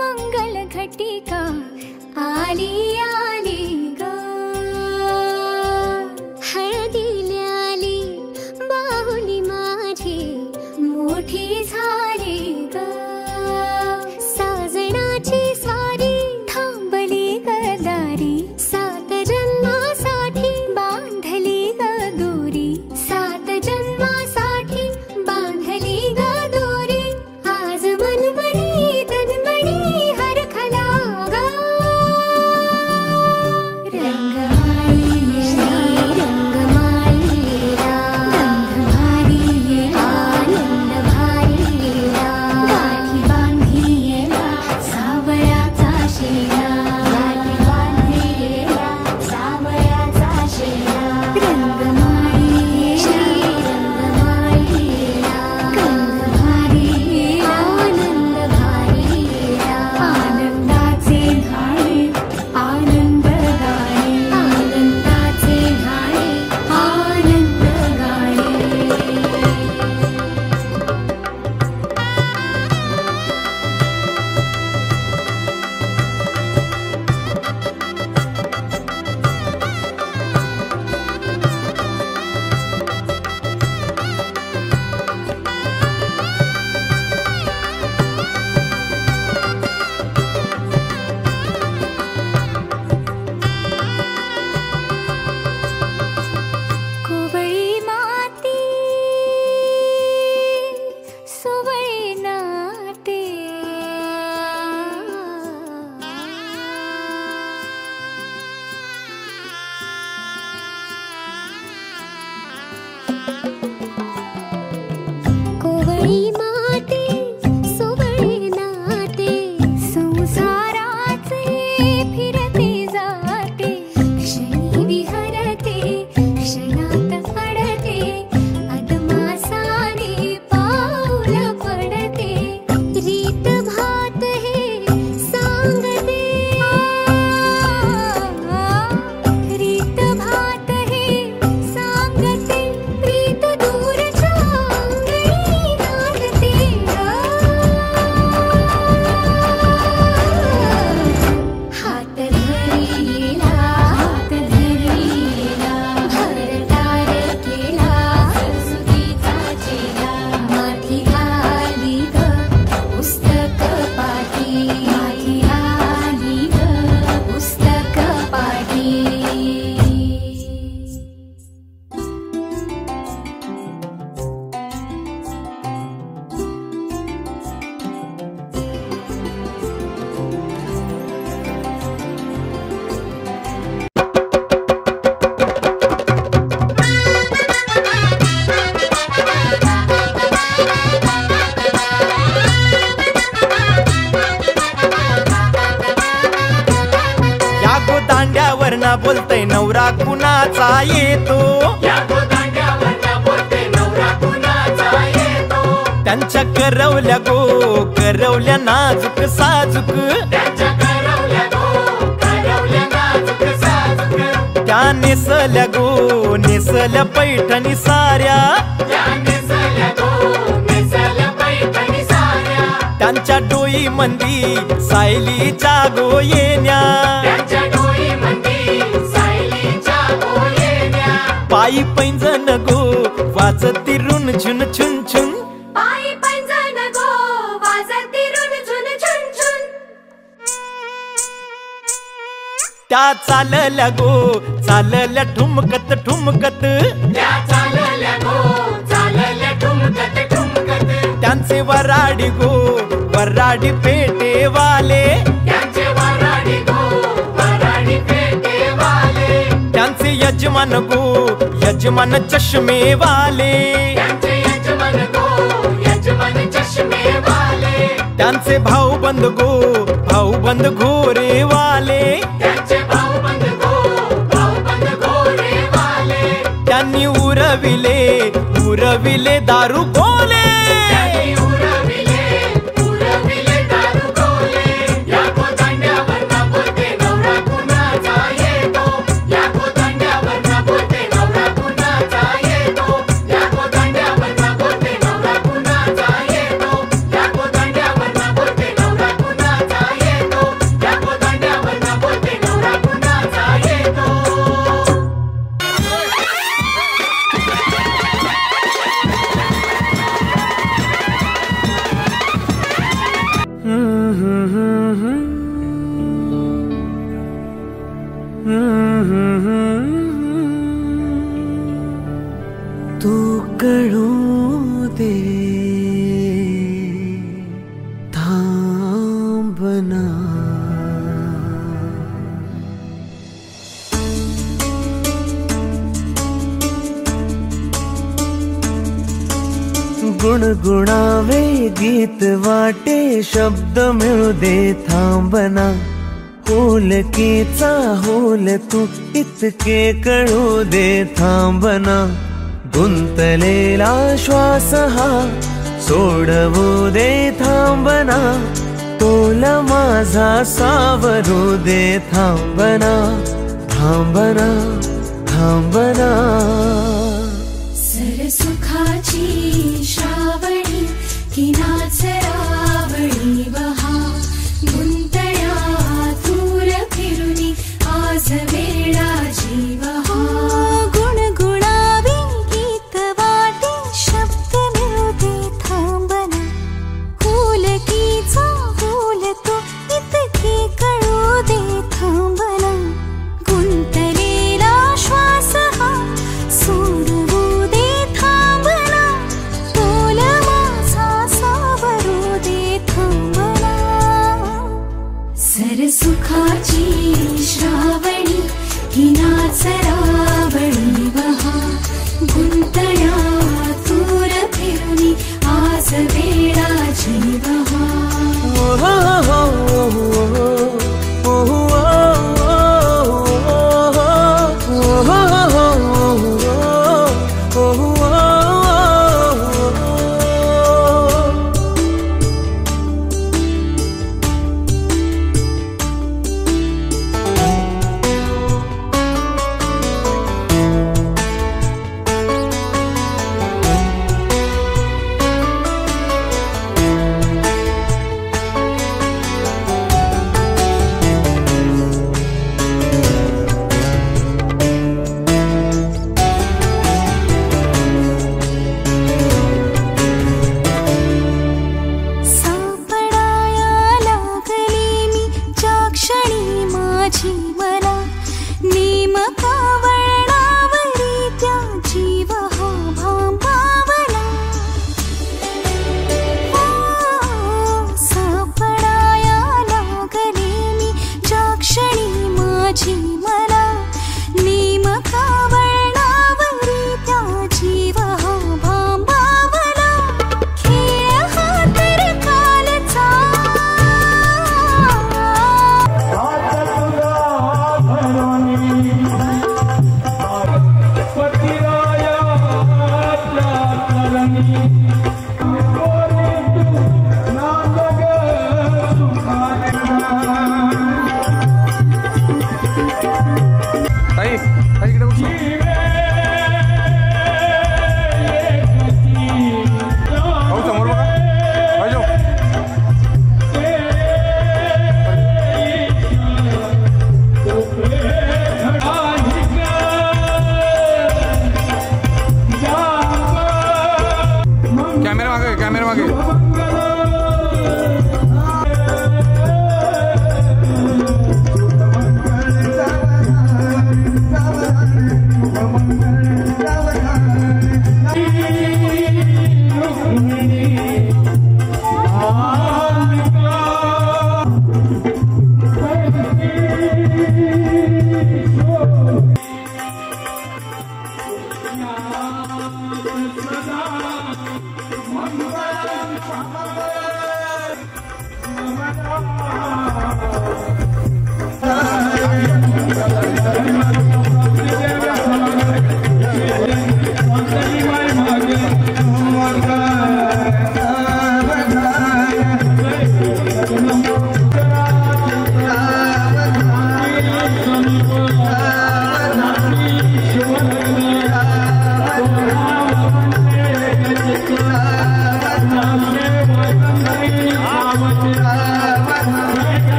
मंगल नवरा कुणाचा येतो, त्यांच्या करवल्या गो करवल्या नाजूक साजूक, त्या नेसल्या गो नेसल्या पैठणी साऱ्या, त्यांच्या डोई मंदी सायलीच्या गो येण्या, पायी पैंजण गो वाजती रुन झुन छुन छुन, त्या चालल्या गो चालल्या ठुमकत ठुमकत, त्यांचे वराडी गो वराडी पेटेवाले, त्यांचे यजमान गो यजमान चष्मेवाले, त्यांचे भाऊबंद गो भाऊबंद घोरेवाले, त्यांनी उरविले उरविले दारू गोले, तू कळू दे थांबना, गुणगुणावे गीत वाटे शब्द मिळू दे थांबना, होलकीचा होल तू इतके कळू दे थांबना, गुंतलेला श्वास हा सोडवू दे थांबना, तोला माझा सावरू दे थांबना थांबना थांबना, सरसुखाची श्रावणी की नाचरावणी बहा, गुंतया दूर फिरुनी आज वेळा जीव हा, गुणगुणावे गीत वाटे शब्द मिळू दे थांबना, होलकीचा होल तो इतके कळू दे थांबना, गुंतलेला श्वास हा सोडवू दे थांबना, तोल माझा सावरू दे थांबना. इकडे बघ. भाऊ समोर बघा. भाऊ कॅमेरा मागे, कॅमेरा मागे.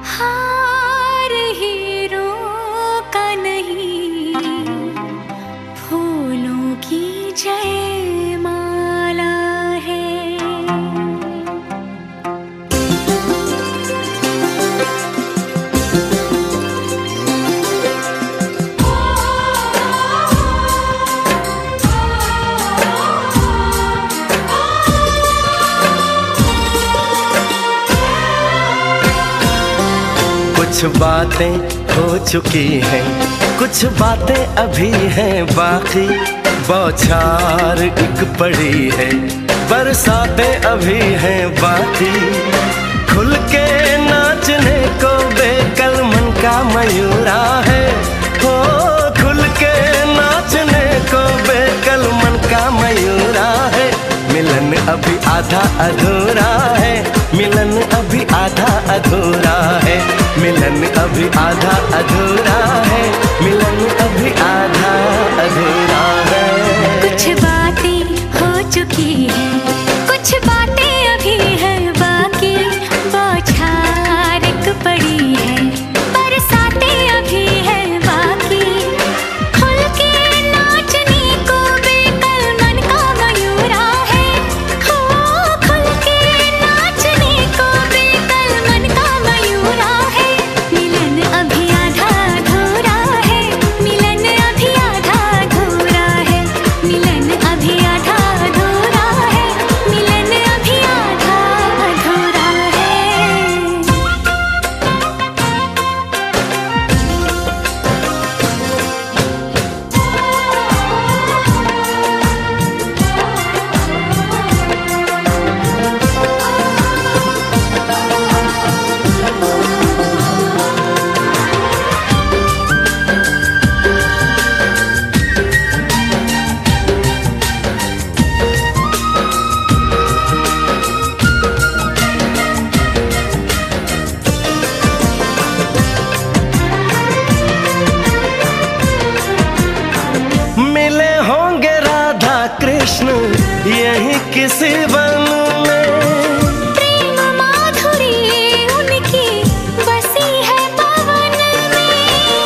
हार हीरो का नहीं, फूलों की जयमाला है। कुछ बातें हो चुकी हैं, कुछ बातें अभी हैं बाकी, बौछार एक पड़ी है, बरसातें अभी हैं बाकी। खुल के नाचने को बेकल मन का मयूरा है, हो खुल के नाचने को बेकल मन का मयूरा है। मिलन अभी आधा अधूरा है, मिलन अभी आधा अधूरा है, मिलन अभी आधा अधूरा है, मिलन अभी आधा अधूरा है। कुछ बातें हो चुकी हैं, कुछ बातें अभी हैं बाकी, बौछार एक पड़ी है, बरसातें अभी हैं बाकी। खुल के नाचने को बेकल मन का मयूरा है, हो खुल के नाचने को बेकल मन का मयूरा है। मिलन अभी आधा अधूरा है, मिलन अभी आधा अधूरा है, मिलन अभी आधा अधूरा है, मिलन अभी आधा अधूरा है। मिले होंगे राधा कृष्ण यही किसी वन में, प्रेम माधुरी उनकी बसी है पवन में,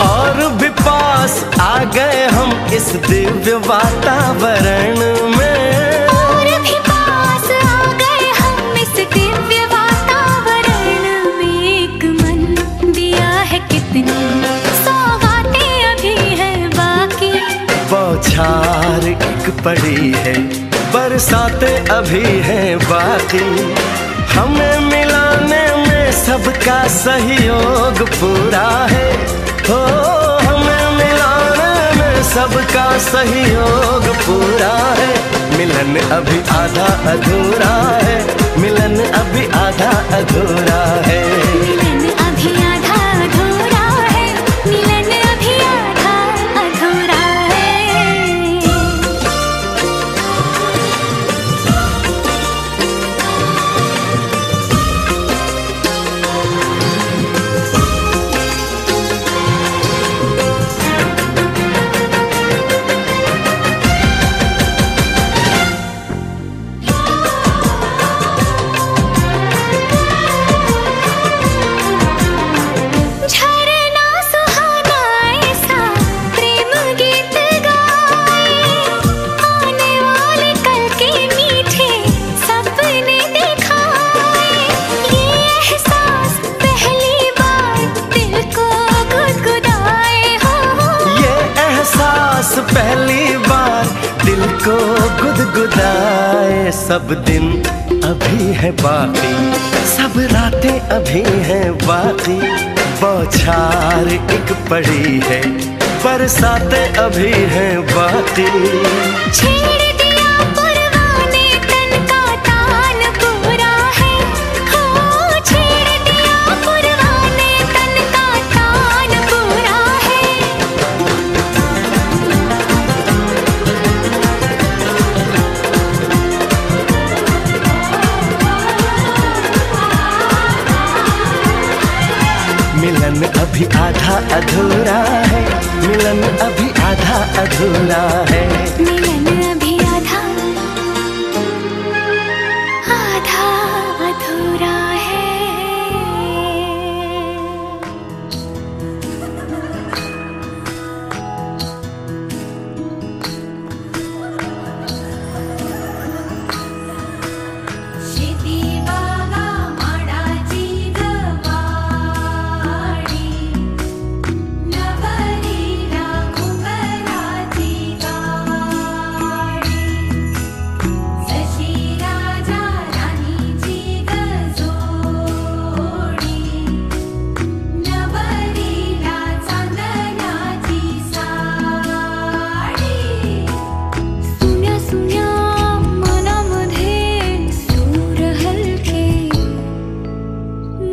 और भी पास आ गए हम इस दिव्य वातावरण में। और भी पास आ गए हम इस दिव्य वातावरण में। एक मन दिया है कितनी सौगातें अभी हैं बाकी, बौछार एक पड़ी है, बरसातें अभी हैं बाकी। हमें मिलाने में सबका सहयोग पूरा है, हो हमें मिलाने में सबका सहयोग पूरा है। मिलन अभी आधा अधूरा है, मिलन अभी आधा अधूरा है। मिलन अभी आधा अधूरा है, मिलन अभी आधा अधूरा है। सब दिन अभी है बाकी, सब रातें अभी हैं बाकी, बौछार एक पड़ी है, बरसातें अभी हैं बाकी। छेड़ दिया परवाने तन का तान पूरा है, हो छेड़ दिया परवाने तन का तान पूरा है। मिलन अभी आधा अधूरा है, मिलन अभी आधा अधूरा है, मिलन अभी आधा आधा अधूरा है। शेती बागा माडाची गवाडी, नवरीला घुंगराची गाडी, जशी राजा राणीची गजोडी, नवरीला चांदण्याची साडी। सुन्या सुन्या मनामध्ये सूर हलके,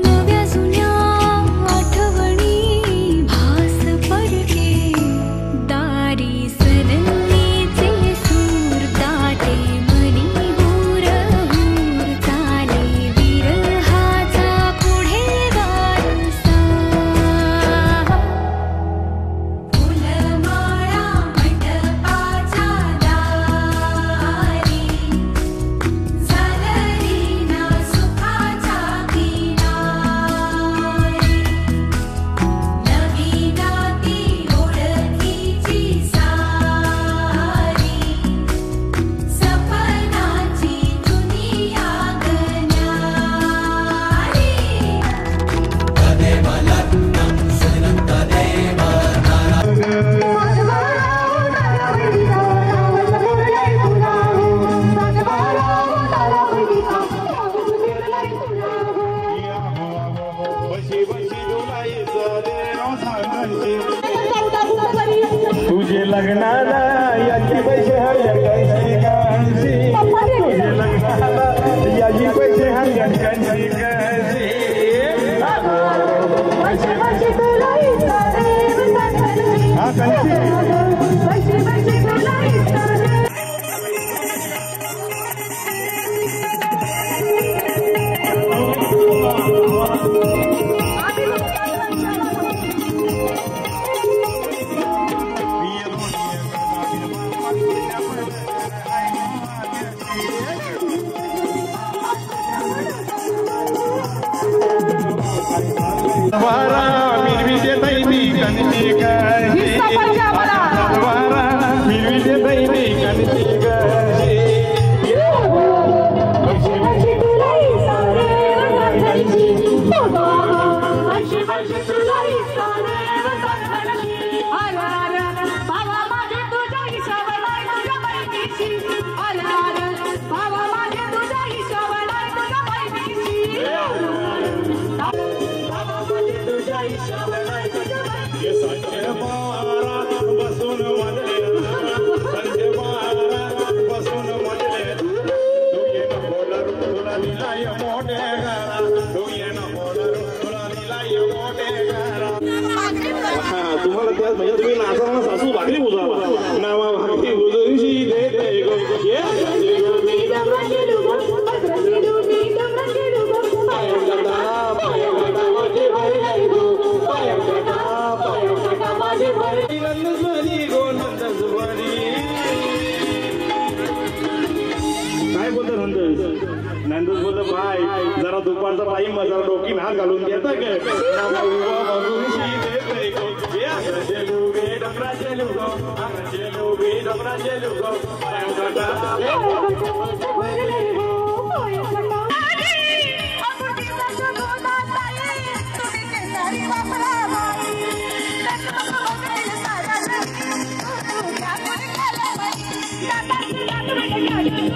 नव्या जुन्या आठवणी भास पडके, दारी सरलीचे सूर दाटे मनी हूर हूर, चाले विरहाचा पुढे वारसा। फुलमाळा मंडपाच्या दारी, झालरीना सुखाच्या किनारी, नवी नाती ओळखीची सारी, सपनाची दुनिया गणारी। तुझे लग्नाला याची पैसे हरकंशी कशी, तुझे लग्नाला याची पैसे हरकंशी कशी, हा कशी वारा मिरवीचे दैवी कणती कशी, वारा मिरवीचे दैवी कणती कशी, बसून मजले संजय बसून मजले, तू ये न बोलर तुला दिलाय मोठे घरा, तू ये न बोलर तुला दिलाय मोठे घरा। तुम्हाला त्याच म्हणजे तुम्ही नाचाला सासू भाकरी बुजावा, नावा भाकरी बुजूशी देते गो काय बोलतो नंदस बोलतो भाई जरा दुपारचा टाईम जरा डोकी हात घालून देता काय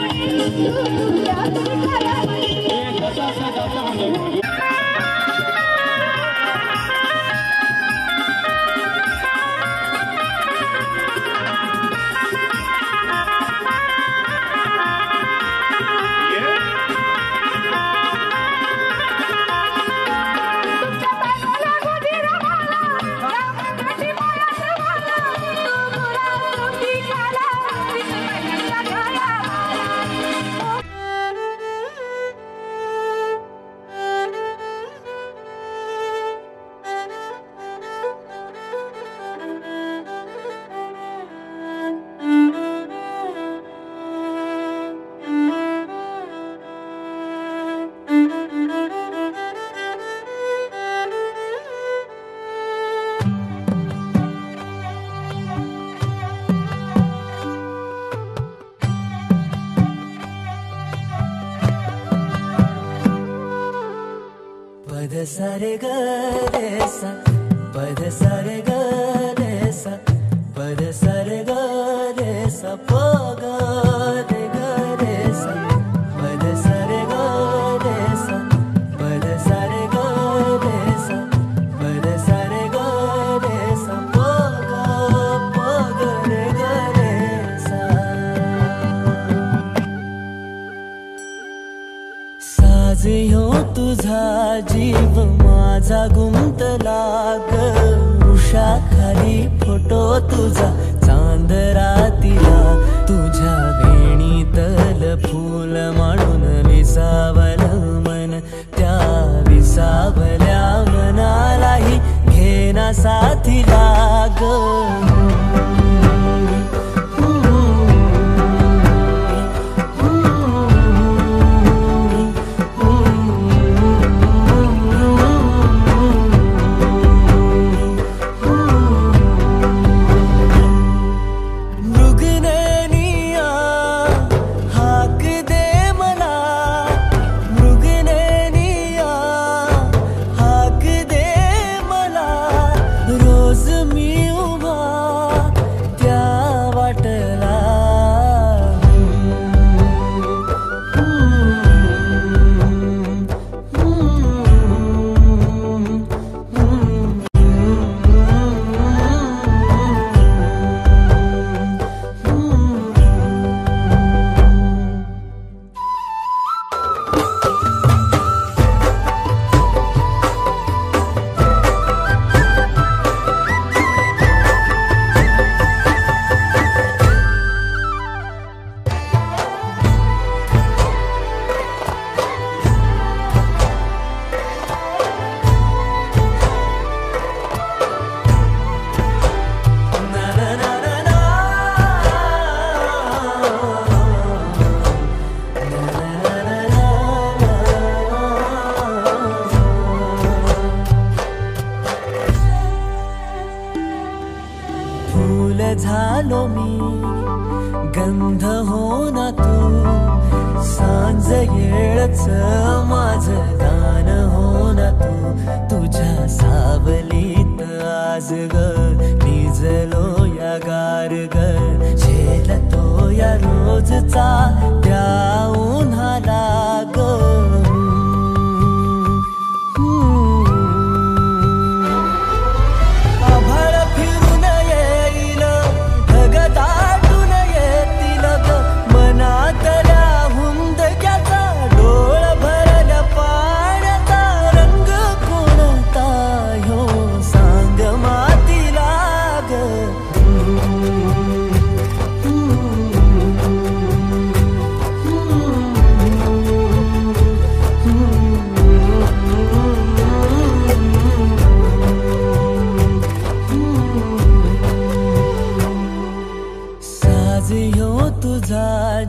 Thank you. पद सारे ग रे सा पद सारे ग रे सा पद सारे ग रे सा प ग रे सा पद सारे ग रे सा पद सारे ग रे सा पद सारे ग रे सा प ग रे सा साज ह्यो तुझा जीव माझा गुंतला ग उषा खाली फोटो तुझा चांद रातीला तुझ्या वेणीतल फूल मांडून विसावलं मन त्या विसावल्या मनालाही घेना साथीला ग झालो मी गंध हो ना तू सांज येळच माझं गान हो ना तू तुझ्या सावलीत आज ग निजलो या गार ग झेलतो या रोजचा त्या उन्हाला ग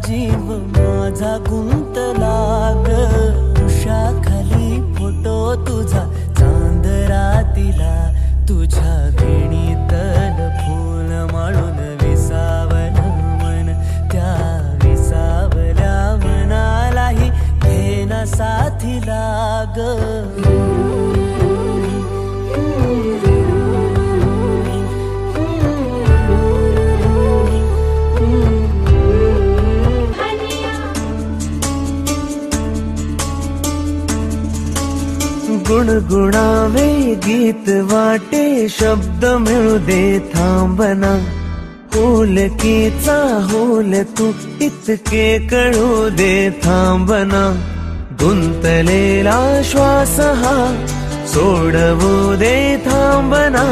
जीव माझा गुंतला ग उषा खाली फोटो तुझा चांद रातीला तुझ्या वेणीतल फूल माळून विसावलं मन त्या विसावल्या मनालाही घेना साथीला ग गुणगुणावे गीत वाटे शब्द मिळू दे थांबना होलकीचा होल तू इतके कळू दे थांबना गुंतलेला श्वास हा सोडवू दे थांबना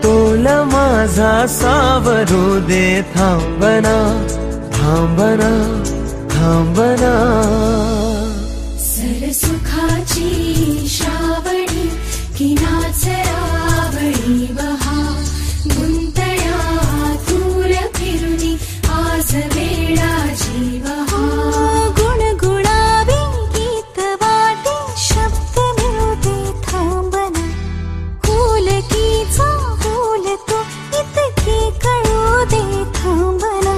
तोल माझा सावरू दे थांबना थांबना थांबना सरसुखाची श्रावणी किनाचरावळी बहा गुंतया दूर फिरुनी आज वेळा जीवहा गुणगुणावे गीत वाटे शब्द मिळू दे थांबना होलकीचा होल तो इतके कळू दे थांबना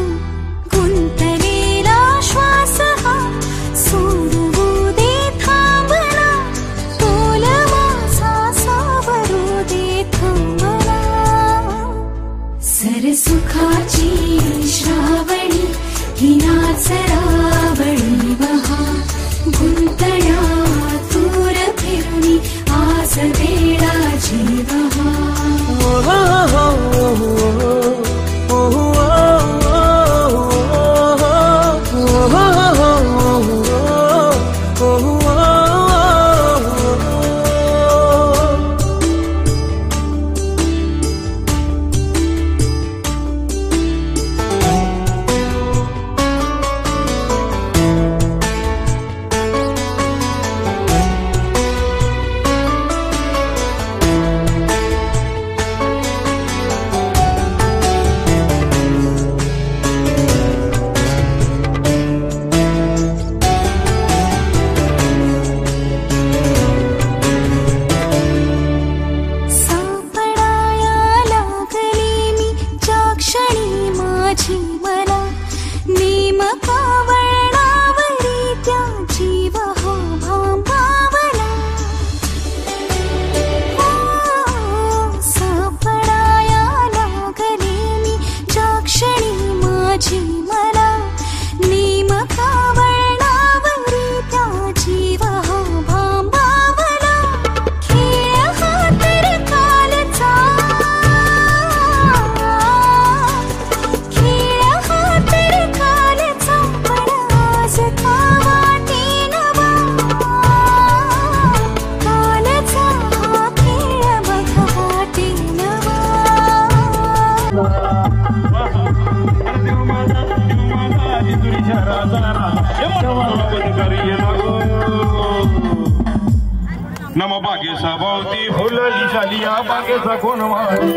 गुंतलेला श्वास हा सोडवू दे थांबना तोल माझा सावरू दे थांबना सरसुखाची श्रावणी हिनाचरावळी बहा गुंतया दूर फिरुनी आज वेळा जीवहा नम बागेचा भोवती फुलली झाली या बागेचा कोण मारी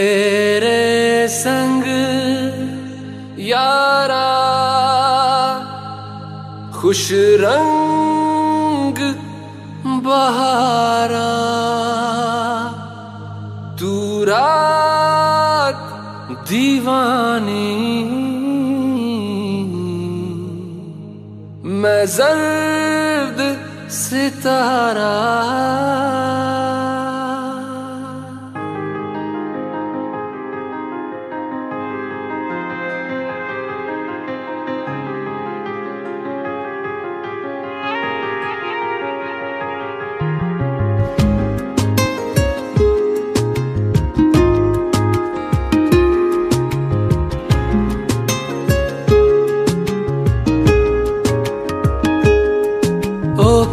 तेरे संग यारा खुश रंग बहारा, तू रात दीवानी मैं जर्द सितारा।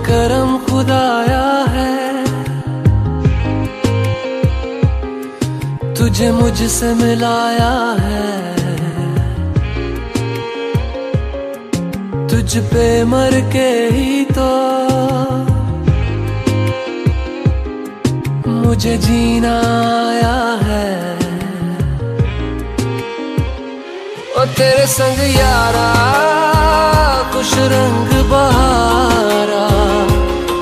करम खुदाया है तुझे मुझसे मिलाया है, तुझ पे मर के ही तो मुझे जीना आया है। ओ तेरे संग यारा खुश रंग बहारा,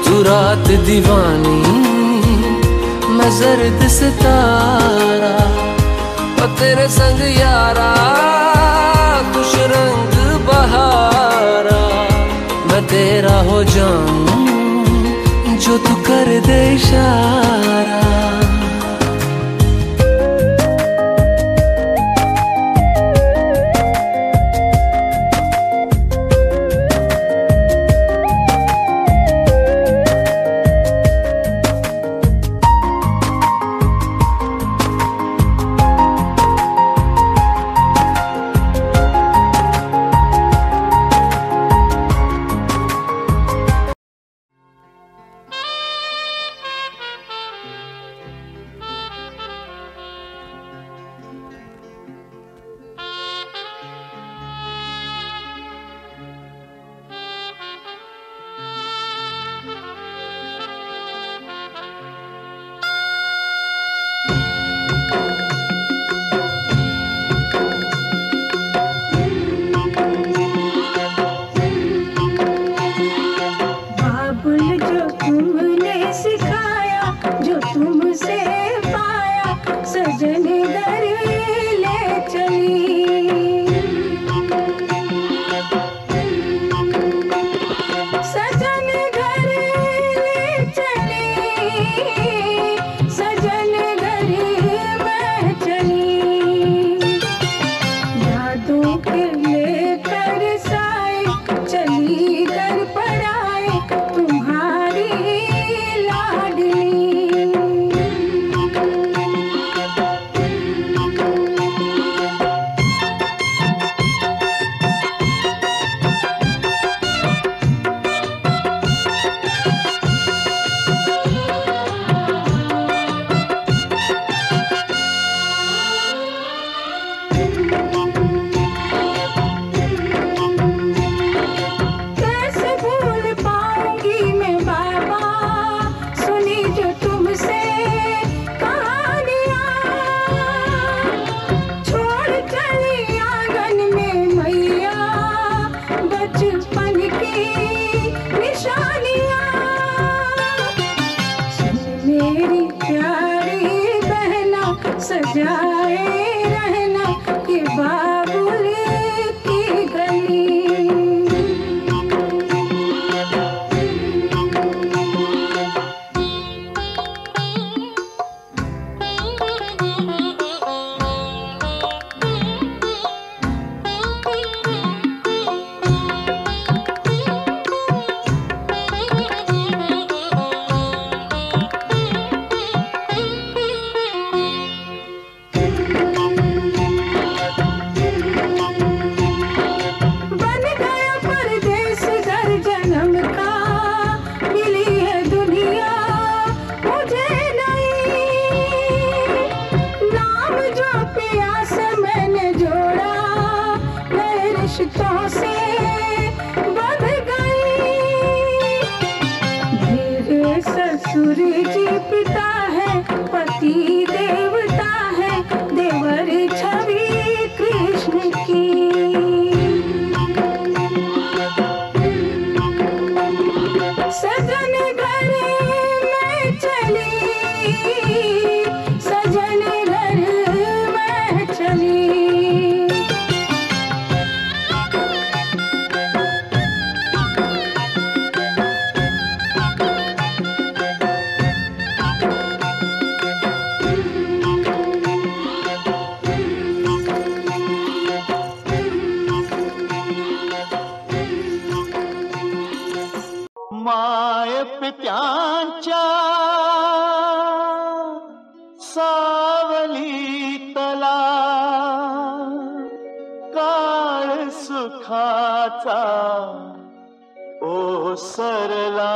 तू रात दीवानी मैं जर्द सितारा। ओ तेरे संग यारा खुश रंग बहारा, मैं तेरा हो जाऊं जो तू कर दे इशारा। कैसे भूल पाऊंगी मैं बाबा सुनी जो तुमसे कहानियां, छोड़ चली आंगन में मैया बचपन की निशानियां। मेरी प्यारी बहना सजाए रहना कि बाबुल की गली। बन गया परदेस घर जन्म का, मिली है दुनिया मुझे नहीं। नाम जो पिया से मैंने जोड़ा नए रिश्तों से बंध गई। मेरे ससुर जी पिता है, पति देवता है, देवर छवि कृष्ण की। सजन घर में चली, सजन घर में चली। माय पित्यांच्या सावली तला काळ सुखाचा ओसरला।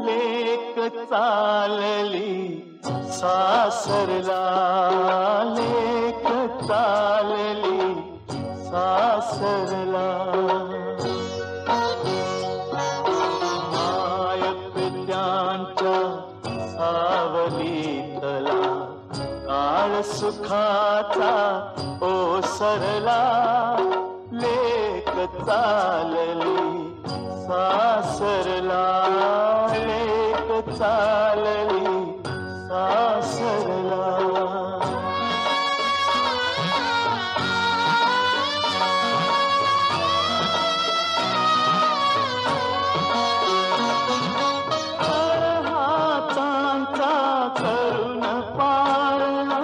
लेक चालली सासरला, लेक चालली सासरला। माय पित्यांच्या सावलीतला काळ सुखाचा ओसरला। लेक चालली सासरला, लेक चालली सासरला। हातांचा करून पाळणा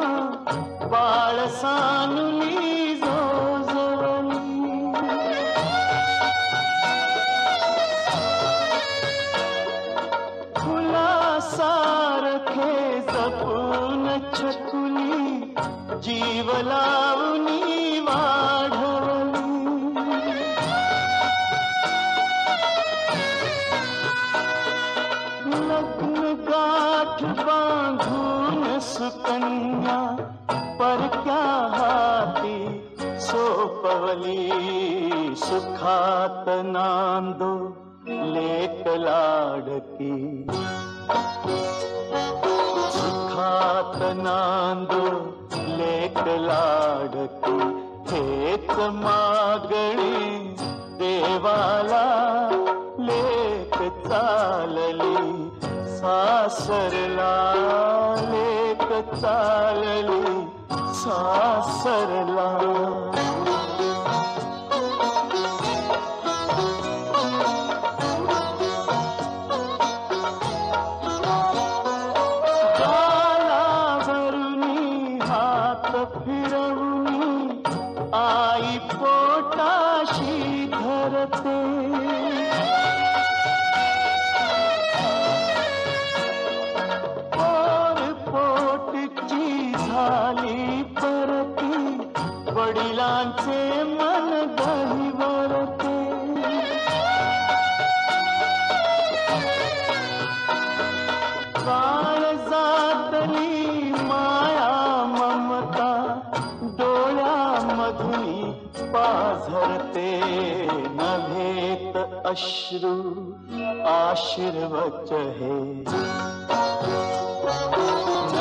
बाळ सानुली जोजवली। फुलासारखे जपून छकुली जीव लावणी वाढवली। लग्न गाठ बांधून सुकन्या परक्या हाती सोपवली। सुखात नांदो लेक लाडकी, सुखात नांदो लेक लाडकी। हेच मागणी देवाला, लेक चालली सासरला, लेक चालली सासरला। फिरवून आई पोटाशी धरते। पोर पोटची झाली परती, वडिलांचे मन अश्रु आशीर्वच है।